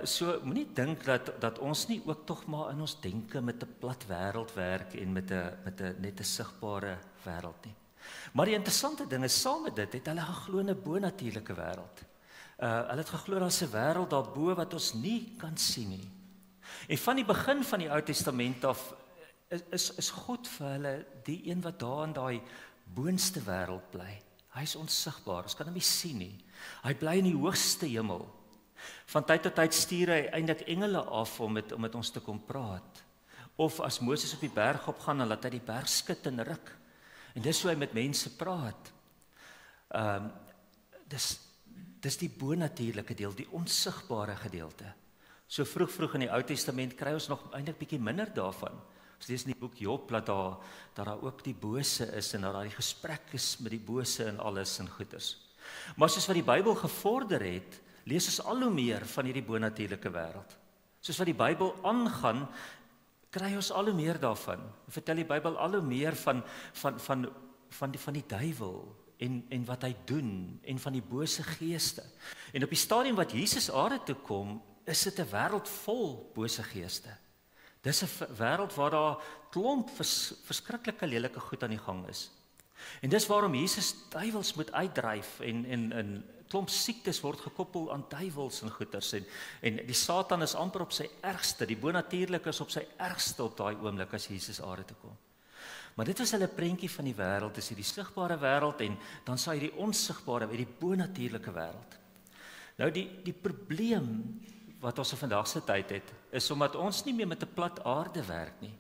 So moenie dink dat ons nie ook tog maar in ons denke met 'n plat wêreld werk en met 'n net 'n sigbare wêreld nie. Maar die interessante ding is, saam met dit het hulle geglo in 'n bonatuurlike wêreld. Hulle het geglo daar's 'n wêreld daarbo wat ons nie kan sien nie. En van die begin van die Ou Testament af is God vir hulle die een wat daar in daai boonste wêreld bly. Hy is onsigbaar, ons kan hom nie sien nie. Hy bly in die hoogste hemel. Van tyd tot tyd stuur hy eintlik engele af om met ons te kom praat. Of as Moses op die berg opgaan, dan laat hy die berg skud en ruk. En dis hoe hy met mense praat. Dis die bonatuurlike deel, die onsigbare gedeelte. So vroeg in die Ou Testament kry ons nog eintlik bietjie minder daarvan. Ons lees in die boek Job dat daar ook die bose is en dat daar die gesprek is met die bose en alles en goeders. Maar soos wat die Bybel gevorder het, lees ons al hoe meer van hierdie bonatuurlike wêreld. Soos wat die Bybel aangaan, kry ons al hoe meer daarvan. Vertel die Bybel al hoe meer van die duiwel en wat hy doen en van die bose geeste. En op die stadium wat Jesus aarde toe kom, is dit 'n wêreld vol bose geeste. Dis 'n wêreld waar daar klomp verskriklike lelike goed aan die gang is. En dis waarom Jesus duiwels moet uitdryf en klomp siektes word gekoppel aan duiwels en goeters en die Satan is amper op sy ergste, die bonatuurlike is op sy ergste op daai oomblik as Jesus aarde toe kom. Maar dit is hulle prentjie van die wêreld, dis hierdie sigbare wêreld en dan sal jy die onsigbare, die bonatuurlike wêreld. Nou die probleem wat ons in vandag se tyd het, is omdat ons nie meer met 'n plat aarde werk nie.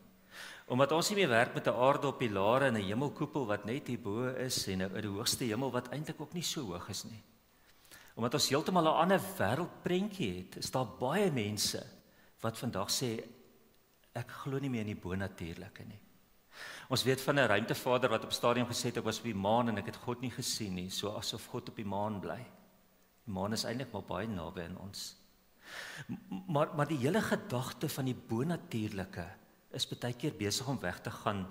Omdat ons nie meer werk met 'n aarde op pilare en 'n hemelkoepel wat net hierbo is en 'n hoogste hemel wat eintlik ook nie so hoog is nie. Omdat ons heeltemal 'n ander wêreldprentjie het, is daar baie mense wat vandag sê ek glo nie meer in die bonatuurlike nie. Ons weet van 'n ruimtevader wat op stadium gesê het ek was op die maan en ek het God nie gesien nie, so asof God op die maan bly. Die maan is eintlik maar baie naby aan ons. Maar die hele gedagte van die bonatuurlike is baie keer besig om weg te gaan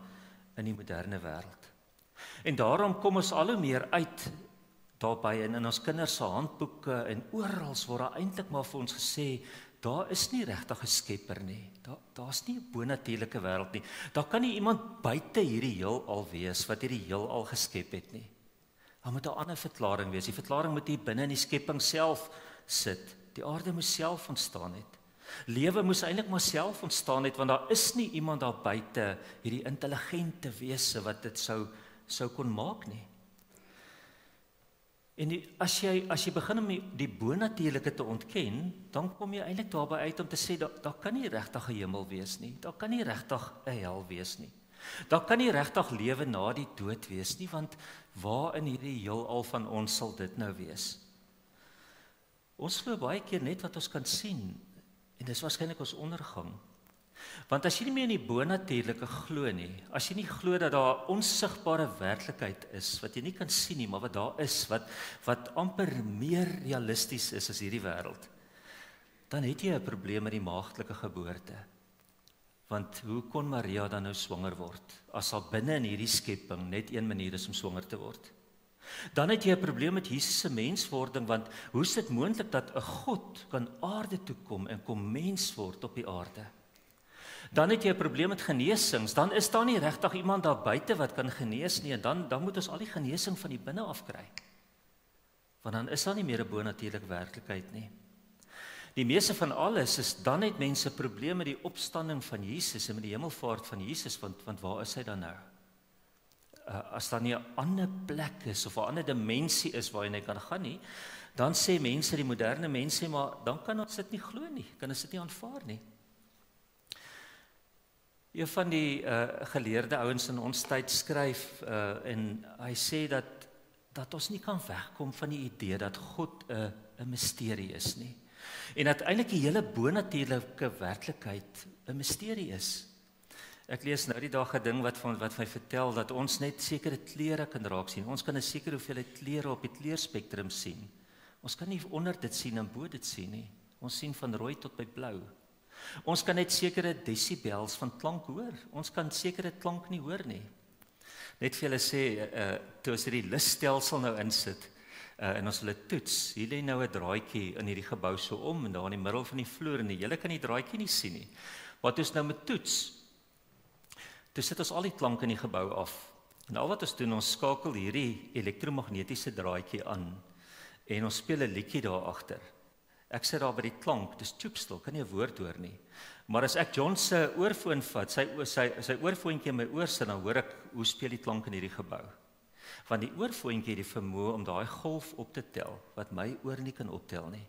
in die moderne wêreld. En daarom kom ons al hoe meer uit daarby in ons kinders se handboeke en oral word daar eintlik maar vir ons gesê daar is nie regtig 'n skepper nie. Daar's nie 'n bonatuurlike wêreld nie. Daar kan nie iemand buite hierdie heelal wees wat hierdie heelal geskep het nie. Daar moet 'n ander verklaring wees. Die verklaring moet hier binne in die skepping self sit. Die aarde moes self ontstaan het. Lewe moes eintlik maar self ontstaan het want daar is nie iemand daar buite hierdie intelligente wese wat dit sou kon maak nie. En as jy begin om die bonatuurlike te ontken, dan kom jy eintlik daarby uit om te sê daar kan nie regtig 'n hemel wees nie. Daar kan nie regtig 'n hel wees nie. Daar kan nie regtig lewe na die dood wees nie, want waar in hierdie heelal van ons sal dit nou wees? Ons glo baie keer net wat ons kan sien en dis waarskynlik ons ondergang. Want as jy nie meer in die bonatuurlike glo nie, as jy nie glo dat daar 'n onsigbare werklikheid is wat jy nie kan sien nie, maar wat daar is wat amper meer realisties is as hierdie wêreld, dan het jy 'n probleem met die maagdelike geboorte. Want hoe kon Maria dan nou swanger word as al binne in hierdie skepping net een manier is om swanger te word? Dan het jy 'n probleem met Jesus se menswording, want hoe is dit moontlik dat 'n God kan aarde toe kom en kom mens word op die aarde? Dan het jy 'n probleem met genesings, dan is daar nie regtig iemand daar buite wat kan genees nie, en dan moet ons al die genesing van die binne afkry. Want dan is daar nie meer 'n bonatuurlike werklikheid nie. Die meeste van alles is dan het mense probleme met die opstanding van Jesus en met die hemelvaart van Jesus, want waar is hy dan nou? As daar nie 'n ander plek is of 'n ander dimensie is waarheen hy kan gaan nie, dan sê mense, die moderne mense, maar dan kan ons dit nie glo nie, kan ons dit nie aanvaar nie. Een van die geleerde ouens in ons tyd skryf en hy sê dat ons nie kan wegkom van die idee dat God 'n misterie is nie. En dat eintlik die hele bonatuurlike werklikheid 'n misterie is. Ek lees nou die dag 'n ding wat my vertel dat ons net sekere kleure kan raak sien. Ons kan 'n sekere hoeveelheid kleure op die kleurspektrum sien. Ons kan nie onder dit sien en bo dit sien nie. Ons sien van rooi tot by blou. Ons kan net sekere desibels van klank hoor. Ons kan sekere klank nie hoor nie. Net vir julle sê, toe ons hierdie lusstelsel nou insit, en ons hulle toets, hier lê nou 'n draadjie in hierdie gebou so om, en daar in die middel van die vloer, en die hele kan die draadjie nie sien nie. Wat ons nou met toets, toe sit ons al die klank in die gebou af. En al wat ons doen, ons skakel hierdie elektromagnetiese draadjie aan, en ons speel 'n liedjie daar agter. Ek sit daar by die klank, dis stoepstil, kan nie 'n woord hoor nie. Maar as ek John se oorfoon vat, sy oorfoontjie in my oor sit, dan hoor ek hoe speel die klank in hierdie gebou. Want die oorfoontjie het die vermoë om daai golf op te tel, wat my oor nie kan optel nie.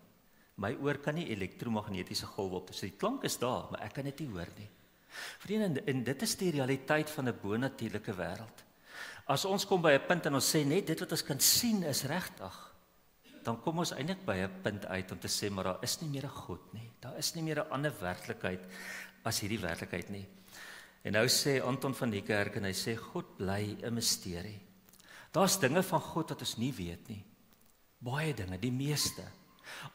My oor kan nie elektromagnetiese golwe optel. So die klank is daar, maar ek kan dit nie hoor nie. Vriende, en dit is die realiteit van 'n bonatuurlike wêreld. As ons kom by 'n punt en ons sê net dit wat ons kan sien is regtig, dan kom ons eintlik by 'n punt uit om te sê, maar daar is nie meer 'n God nie. Daar is nie meer 'n ander werklikheid as hierdie werklikheid nie. En nou sê Anton van die kerk en hy sê God bly 'n misterie. Daar's dinge van God wat ons nie weet nie. Baie dinge, die meeste.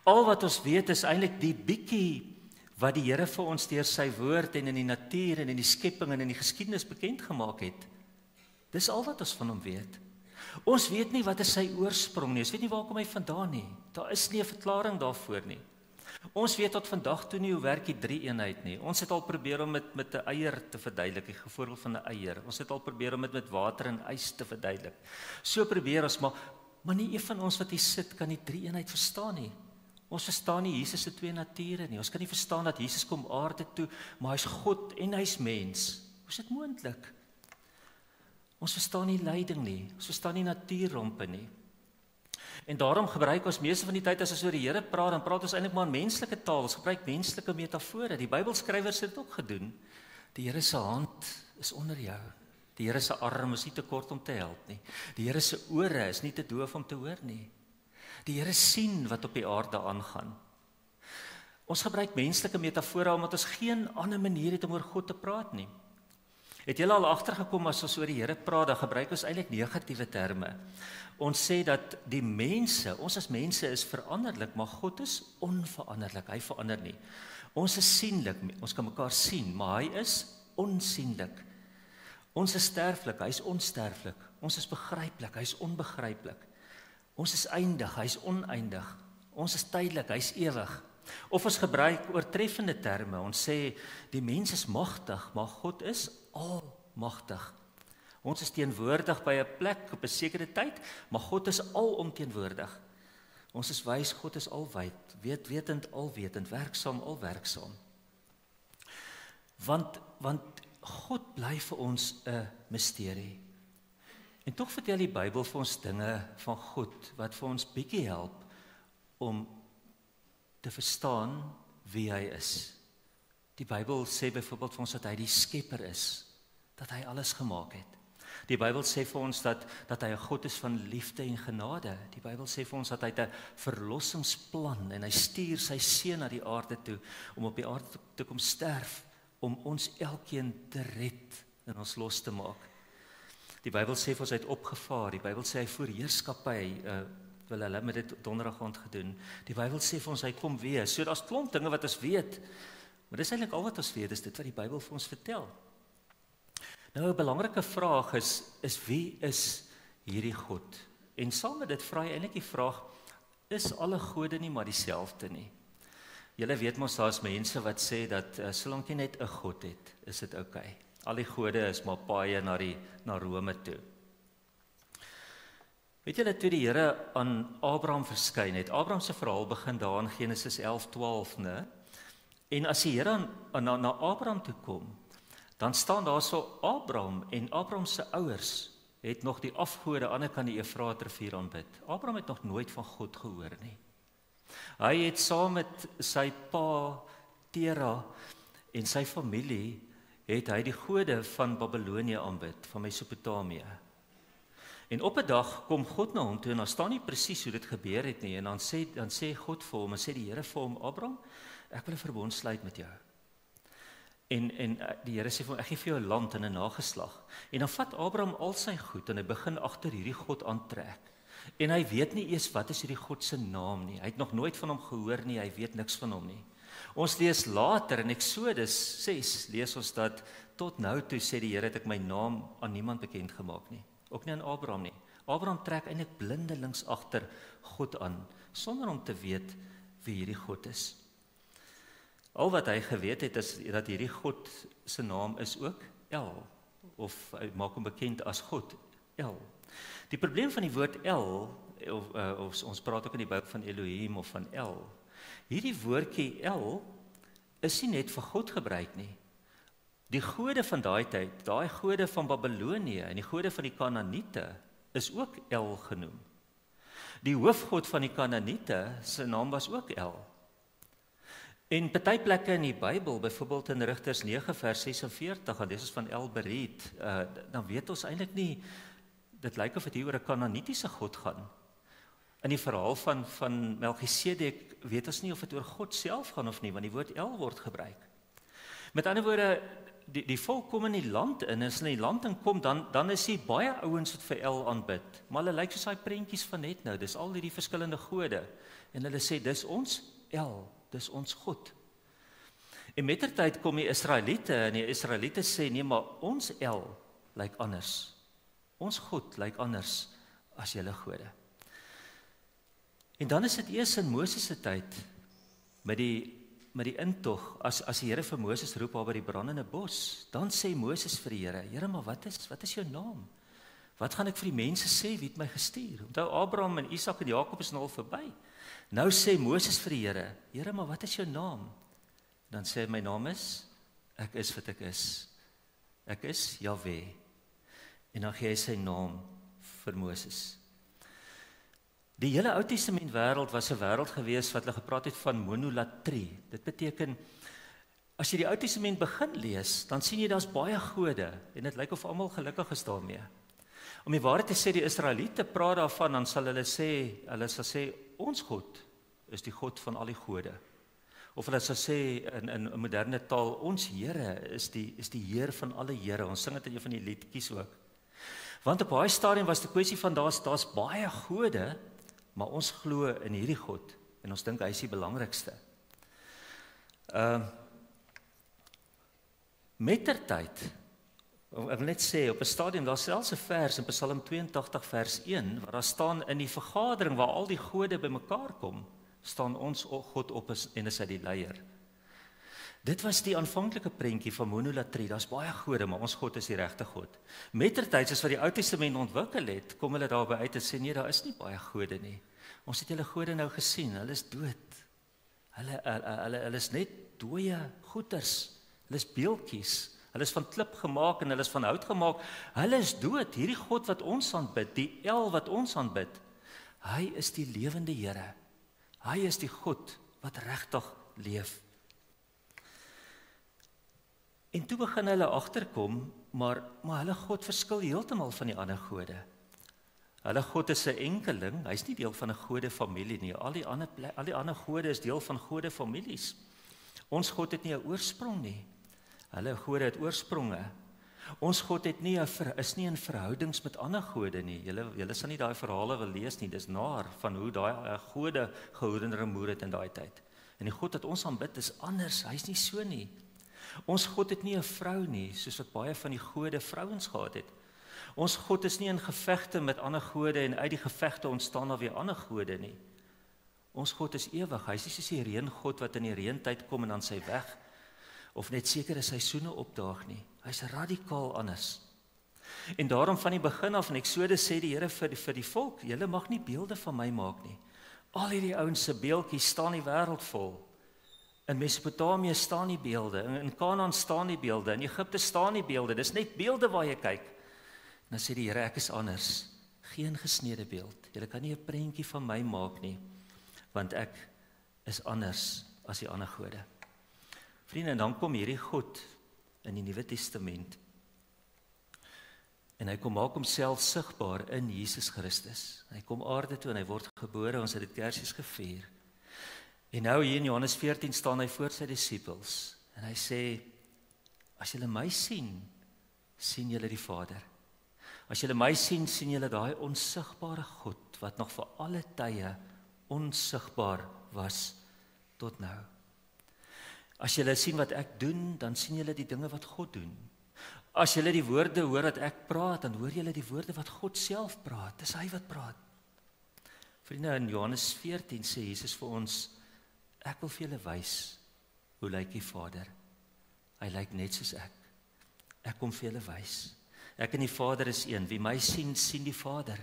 Al wat ons weet is eintlik die bietjie wat die Here vir ons deur sy woord en in die natuur en in die skepping en in die geskiedenis bekend gemaak het. Dis al wat ons van hom weet. Ons weet nie wat is sy oorsprong nie. Ons weet nie waar kom hy vandaan nie. Daar is nie 'n verklaring daarvoor nie. Ons weet tot vandag toe nie hoe werk die 3-eenheid nie. Ons het al probeer om met 'n eier te verduidelik, die voorbeeld van 'n eier. Ons het al probeer om met water en ys te verduidelik. So probeer ons, maar nie een van ons wat hier sit kan die 3-eenheid verstaan nie. Ons verstaan nie Jesus se 2 nature nie. Ons kan nie verstaan dat Jesus kom aarde toe, maar hy's God en hy's mens. Hoe is dit moontlik? Ons verstaan nie lyding nie. Ons verstaan nie natuurrampe nie. En daarom gebruik ons meeste van die tyd as ons oor die Here praat, dan praat ons eintlik maar in menslike taal. Ons gebruik menslike metafore. Die Bybelskrywers het dit ook gedoen. Die Here se hand is onder jou. Die Here se arm is nie te kort om te help nie. Die Here se ore is nie te doof om te hoor nie. Die Here sien wat op die aarde aangaan. Ons gebruik menslike metafore omdat ons geen ander manier het om oor God te praat nie. Het julle al agtergekom as ons oor die Here praat, dan gebruik ons eintlik negatiewe terme. Ons sê dat die mense, ons as mense is veranderlik, maar God is onveranderlik, hy verander nie. Ons is sienlik, ons kan mekaar sien, maar hy is onsienlik. Ons is sterflik, hy is onsterflik. Ons is begryplik, hy is onbegryplik. Ons is eindig, hy is oneindig. Ons is tydelik, hy is ewig. Of ons gebruik oortreffende terme, ons sê die mens is magtig, maar God is almagtig. Ons is teenwoordig by 'n plek op 'n sekere tyd, maar God is alomteenwoordig. Ons is wys, God is alwyd, wetend, alwetend, werksaam, alwerksaam. Want God bly vir ons 'n misterie. En tog vertel die Bybel vir ons dinge van God wat vir ons bietjie help om te verstaan wie hy is. Die Bybel sê byvoorbeeld vir ons dat hy die skepper is, dat hy alles gemaak het. Die Bybel sê vir ons dat hy 'n God is van liefde en genade. Die Bybel sê vir ons dat hy 'n verlossingsplan en hy stuur sy seun na die aarde toe om op die aarde te kom sterf om ons elkeen te red en ons los te maak. Die Bybel sê vir ons hy het opgevaar. Die Bybel sê hy voer heerskappy. Wil hulle met dit donderdag aand gedoen. Die Bybel sê vir ons hy kom weer. So daar's klomp dinge wat ons weet. Maar dis eintlik al wat ons weet, is dit wat die Bybel vir ons vertel. Nou 'n belangrike vraag is wie is hierdie God? En saam met dit vra jy eintlik die vraag, is alle gode nie maar dieselfde nie? Julle weet mos daar's mense wat sê dat solank jy net 'n God het, is dit oukei. Al die gode is maar paaie na Rome toe. Weet julle toe die Here aan Abraham verskyn het, Abraham se verhaal begin daar in Genesis 11:12, né? En as die Here na Abraham toe kom, dan staan daar so Abraham en Abraham se ouers het nog die afgode aan die ander kant die Efraat rivier aanbid. Abraham het nog nooit van God gehoor nie. Hy het saam met sy pa Tera en sy familie het hy die gode van Babilonië aanbid, van Mesopotamië. En op 'n dag kom God na hom toe en dan staan nie presies hoe dit gebeur het nie en dan sê God vir hom, en sê die Here vir hom, Abraham, ek wil 'n verbond sluit met jou. En die Here sê vir hom, ek gee vir jou 'n land en 'n nageslag. En dan vat Abraham al sy goed en hy begin agter hierdie God aantrek. En hy weet nie eers wat is hierdie God se naam nie. Hy het nog nooit van hom gehoor nie, hy weet niks van hom nie. Ons lees later in Eksodus 6 lees ons dat tot nou toe sê die Here het ek my naam aan niemand bekend gemaak nie. Ook nie aan Abraham nie. Abraham trek eintlik blindelings agter God aan sonder om te weet wie hierdie God is. Al wat hy geweet het is dat hierdie God se naam is ook El, of hy maak hom bekend as God, El. Die probleem van die woord El, of ons praat ook in die Bybel van Elohim of van El. Hierdie woordjie El is nie net vir God gebruik nie. Die gode van daai tyd, daai gode van Babilonië en die gode van die Kanaaniete is ook El genoem. Die hoofgod van die Kanaaniete se naam was ook El. En party plekke in die Bybel, byvoorbeeld in Rigters 9 vers 46, en dis is van El Berit, dan weet ons eintlik nie, dit lyk of dit hier oor 'n Kanaanitiese God gaan. In die verhaal van Melchisedek weet ons nie of dit oor God self gaan of nie, want die woord El word gebruik. Met ander woorde, die volk kom in die land in, as hulle in die land inkom, dan is hier baie ouens wat vir El aanbid, maar hulle lyk soos daai prentjies van net nou, dis al hierdie verskillende gode, en hulle sê, dis ons El, dis ons God. En mettertyd kom die Israeliete, en die Israeliete sê, nee, maar ons El lyk anders. Ons God lyk anders as julle gode. En dan is dit eers in Moses se tyd met die intog, as die Here vir Moses roep daar by die brandende bos, dan sê Moses vir die Here, Here, maar wat is jou naam? Wat gaan ek vir die mense sê, wie het my gestuur? Onthou, Abraham en Isak en Jakob is nou al verby. Nou sê Moses vir die Here, Here, maar wat is jou naam? Dan sê hy, my naam is, ek is wat ek is. Ek is Jahwe. En dan gee hy sy naam vir Moses. Die hele Ou Testament wêreld was 'n wêreld gewees wat hulle gepraat het van monolatrie. Dit beteken, as jy die Ou Testament begin lees, dan sien jy daar's baie gode, en dit lyk of almal gelukkig is daarmee. Om die waarheid te sê, die Israeliete praat daarvan, dan sal hulle sê, ons God is die God van al die gode. Of hulle sal sê in moderne taal, ons Here is die Heer van alle Here. Ons sing dit in een van die liedjies ook. Want op daai stadium was die kwessie van daar's baie gode, maar ons glo in hierdie God en ons dink hy is die belangrikste. Mettertyd, ek wil net sê, op 'n stadium, daar selfs 'n vers in Psalm 82 vers 1, waar daar staan, in die vergadering waar al die gode bymekaar kom, staan ons God op en is hy die leier. Dit was die aanvanklike prentjie van monolatrie, daar's baie gode, maar ons God is die regte God. Mettertyd, as wat die Ou Testament ontwikkel het, kom hulle daarby uit en sê, nee, daar is nie baie gode nie. Ons het julle gode nou gesien, hulle is dood. Hulle is net dooie goeters, hulle is beeldjies, hulle is van klip gemaak en hulle is van hout gemaak, hulle is dood. Hierdie God wat ons aanbid, die El wat ons aanbid, hy is die lewende Here. Hy is die God wat regtig leef. En toe begin hulle agterkom, maar hulle God verskil heeltemal van die ander gode. Hulle God is 'n enkeling, hy's nie deel van 'n godefamilie nie. Al die ander gode is deel van godefamilies. Ons God het nie 'n oorsprong nie. Hulle gode het oorspronge. Ons God het is nie in verhoudings met ander gode nie. Julle sal nie daai verhale wil lees nie. Dis naar van hoe daai gode gehoor en remoer het in daai tyd. En die God wat ons aanbid is anders. Hy's nie so nie. Ons God het nie 'n vrou nie, soos wat baie van die gode vrouens gehad het. Ons God is nie in gevegte met ander gode en uit die gevegte ontstaan daar weer ander gode nie. Ons God is ewig. Hy is nie soos die reëngod wat in die reëntyd kom en dan sy weg of net sekere seisoene opdaag nie. Hy's radikaal anders. En daarom van die begin af in Eksodus sê die Here vir die volk, julle mag nie beelde van my maak nie. Al hierdie ouens se beeldjies staan die wêreld vol. In Mesopotamië staan die beelde, in Kanaan staan die beelde, in Egipte staan die beelde. Dis net beelde waar jy kyk. En dan sê die Here, ek is anders. Geen gesnede beeld. Julle kan nie 'n prentjie van my maak nie, want ek is anders as die ander gode. Vriende, en dan kom hierdie God in die Nuwe Testament. En hy kom maak homself sigbaar in Jesus Christus. Hy kom aarde toe en hy word gebore, ons het dit Kersfees gevier. En nou hier in Johannes 14 staan hy voor sy disippels en hy sê, as julle my sien, sien julle die Vader. As julle my sien, sien julle daai onsigbare God wat nog vir alle tye onsigbaar was tot nou. As julle sien wat ek doen, dan sien julle die dinge wat God doen. As julle die woorde hoor wat ek praat, dan hoor julle die woorde wat God self praat. Dis hy wat praat. Vriende, in Johannes 14 sê Jesus vir ons, ek wil vir julle wys hoe lyk die Vader. Hy lyk net soos ek. Ek kom vir julle wys. Ek en die Vader is een. Wie my sien, sien die Vader.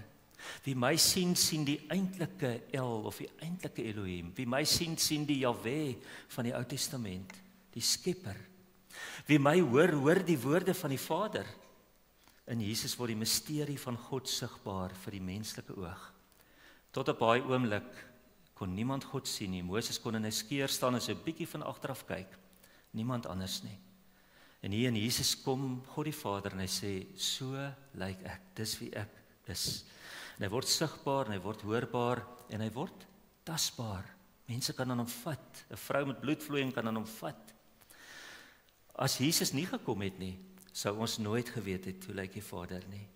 Wie my sien, sien die eintlike El of die eintlike Elohim. Wie my sien, sien die Jahwe van die Ou Testament, die Skepper. Wie my hoor, hoor die woorde van die Vader. In Jesus word die misterie van God sigbaar vir die menslike oog. Tot op daai oomblik kon niemand God sien nie. Moses kon in 'n skeur staan en so 'n bietjie van agteraf kyk. Niemand anders nie. En hier in Jesus kom God die Vader en hy sê, so lyk ek, dis wie ek is. En hy word sigbaar, en hy word hoorbaar, en hy word tasbaar. Mense kan aan hom vat. 'n Vrou met bloedvloeiing kan aan hom vat. As Jesus nie gekom het nie, sou ons nooit geweet het hoe lyk die Vader nie.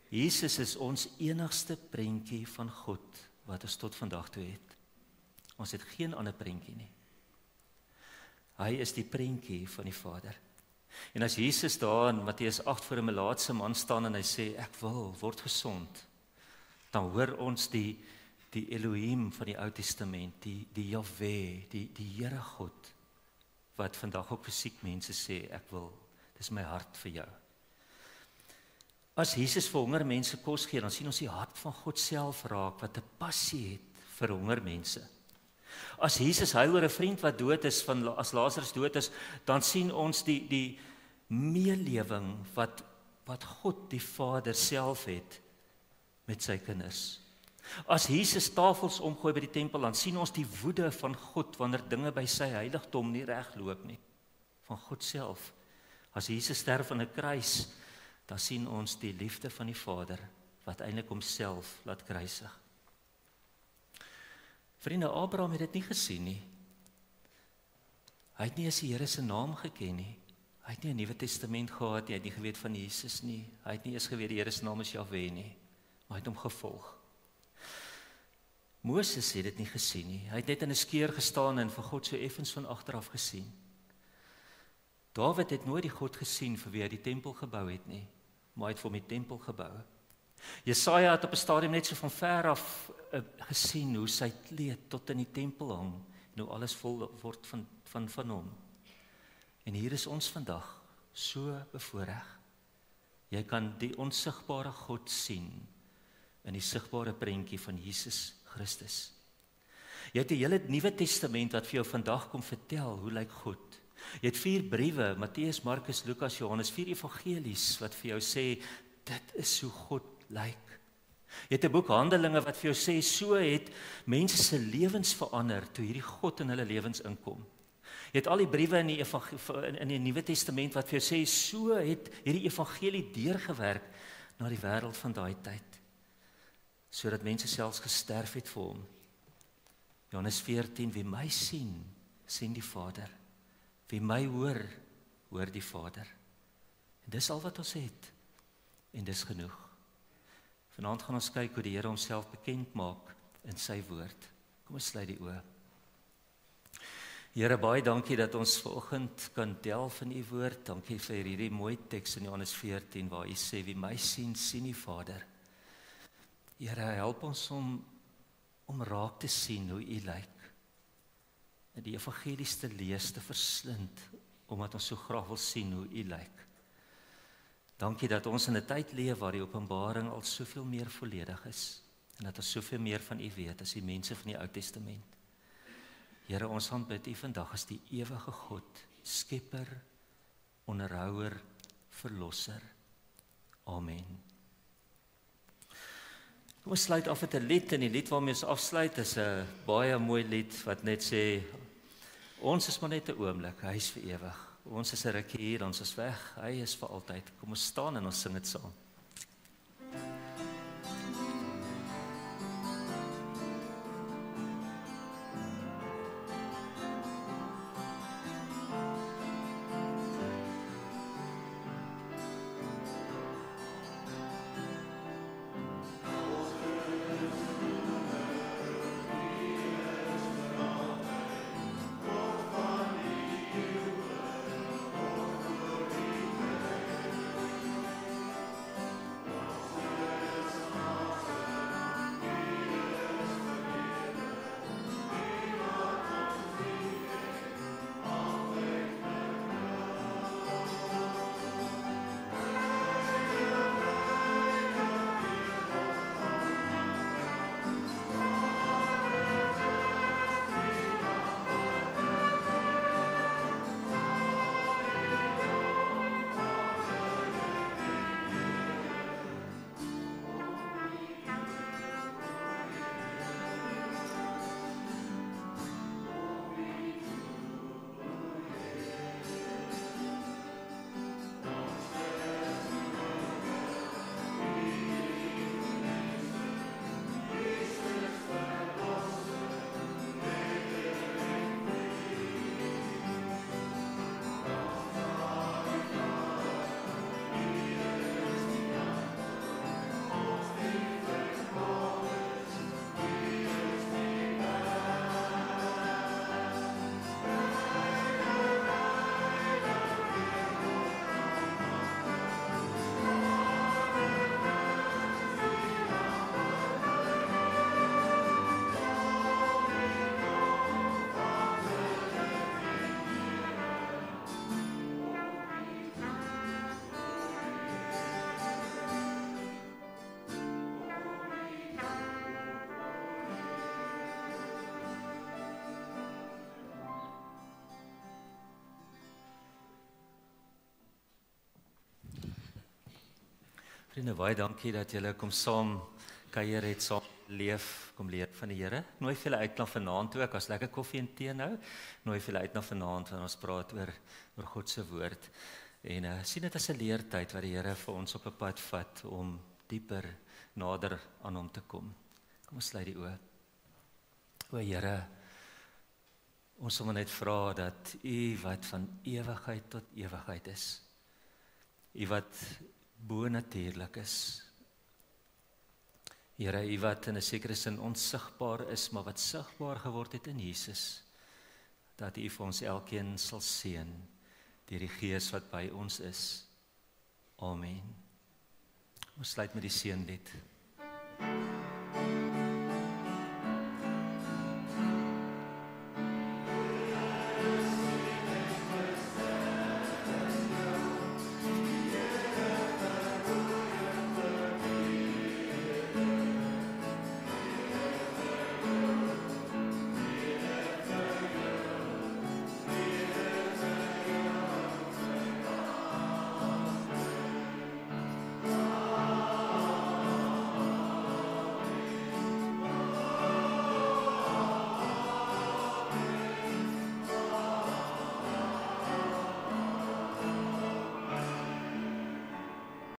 Jesus is ons enigste prentjie van God wat ons tot vandag toe het. Ons het geen ander prentjie nie. Hy is die prentjie van die Vader. En as Jesus daar in Matteus 8 voor 'n melaatse man staan en hy sê, ek wil word gesond, dan hoor ons die die Elohim van die Ou Testament, die Jahwe, die Here God, wat vandag ook fisiek mense sê, ek wil, dis my hart vir jou. As Jesus vir honger mense kos gee, dan sien ons die hart van God self raak, wat 'n passie het vir honger mense. As Jesus huil oor 'n vriend wat dood is, as Lazarus dood is, dan sien ons die meelewing wat God die Vader self het met sy kinders. As Jesus tafels omgooi by die tempel, dan sien ons die woede van God wanneer dinge by sy heiligdom nie reg loop nie, van God self. As Jesus sterf aan 'n kruis, dan sien ons die liefde van die Vader wat eintlik homself laat kruisig. Vriende, Abraham het dit nie gesien nie. Hy het nie eens die Here se naam geken nie. Hy het nie 'n Nuwe Testament gehad nie, hy het nie geweet van Jesus nie. Hy het nie eens geweet die Here se naam is Jahwe nie, maar hy het hom gevolg. Moses het dit nie gesien nie. Hy het net in 'n skeur gestaan en vir God so effens van agteraf gesien. Dawid het nooit die God gesien vir wie hy die tempel gebou het nie, maar hy het vir hom die tempel gebou. Jesaja het op 'n stadium net so van ver af gesien hoe sy kleed tot in die tempel hang en hoe alles vol word van hom. En hier is ons vandag so bevoorreg. Jy kan die onsigbare God sien in die sigbare prentjie van Jesus Christus. Jy het die hele Nuwe Testament wat vir jou vandag kom vertel hoe lyk God. Jy het 4 briewe, Matteus, Markus, Lukas, Johannes, 4 evangelies wat vir jou sê dit is hoe God lyk. Jy het 'n boek Handelinge wat vir jou sê so het mense se lewens verander toe hierdie God in hulle lewens inkom. Jy het al die briewe in die Nuwe Testament wat vir jou sê so het hierdie evangelie deurgewerk na die wêreld van daai tyd, sodat mense selfs gesterf het vir hom. Johannes 14, wie my sien, sien die Vader. Wie my hoor, hoor die Vader. En dis al wat ons het. En dis genoeg. Vanaand gaan ons kyk hoe die Here homself bekend maak in sy woord. Kom ons sluit die oë. Here, baie dankie dat ons vanoggend kan delf in u woord. Dankie vir hierdie mooi teks in Johannes 14 waar u sê wie my sien, sien die Vader. Here, help ons om raak te sien hoe u lyk. En die evangelies te lees, te verslind, omdat ons so graag wil sien hoe u lyk. Dankie dat ons in 'n tyd leef waar die openbaring al soveel meer volledig is, en dat ons soveel meer van u weet as die mense van die Ou Testament. Here, ons aanbid u vandag as die ewige God, skepper, onderhouer, verlosser. Amen. Kom ons sluit af met 'n lied, en die lied waarmee ons afsluit is 'n baie mooi lied wat net sê, ons is maar net 'n oomblik, hy is vir ewig. Ons is 'n rukkie hier, ons is weg, hy is vir altyd. Kom ons staan en ons sing dit saam. Vriende, baie dankie dat julle kom saam kuier het, saam leef, kom leer van die Here. Nooi vir julle uit na vanaand toe, ek as lekker koffie en tee nou. Nooi vir julle uit na vanaand wanneer ons praat oor God se woord. En sien dit as 'n leertyd wat die Here vir ons op 'n pad vat om dieper nader aan hom te kom. Kom ons sluit die oë. O Here, ons wil net vra dat U wat van ewigheid tot ewigheid is, U wat bonatuurlik is, Here, U wat in 'n sekere sin onsigbaar is, maar wat sigbaar geword het in Jesus, dat U vir ons elkeen sal seën deur die Gees wat by ons is. Amen. Ons sluit met die seënlied.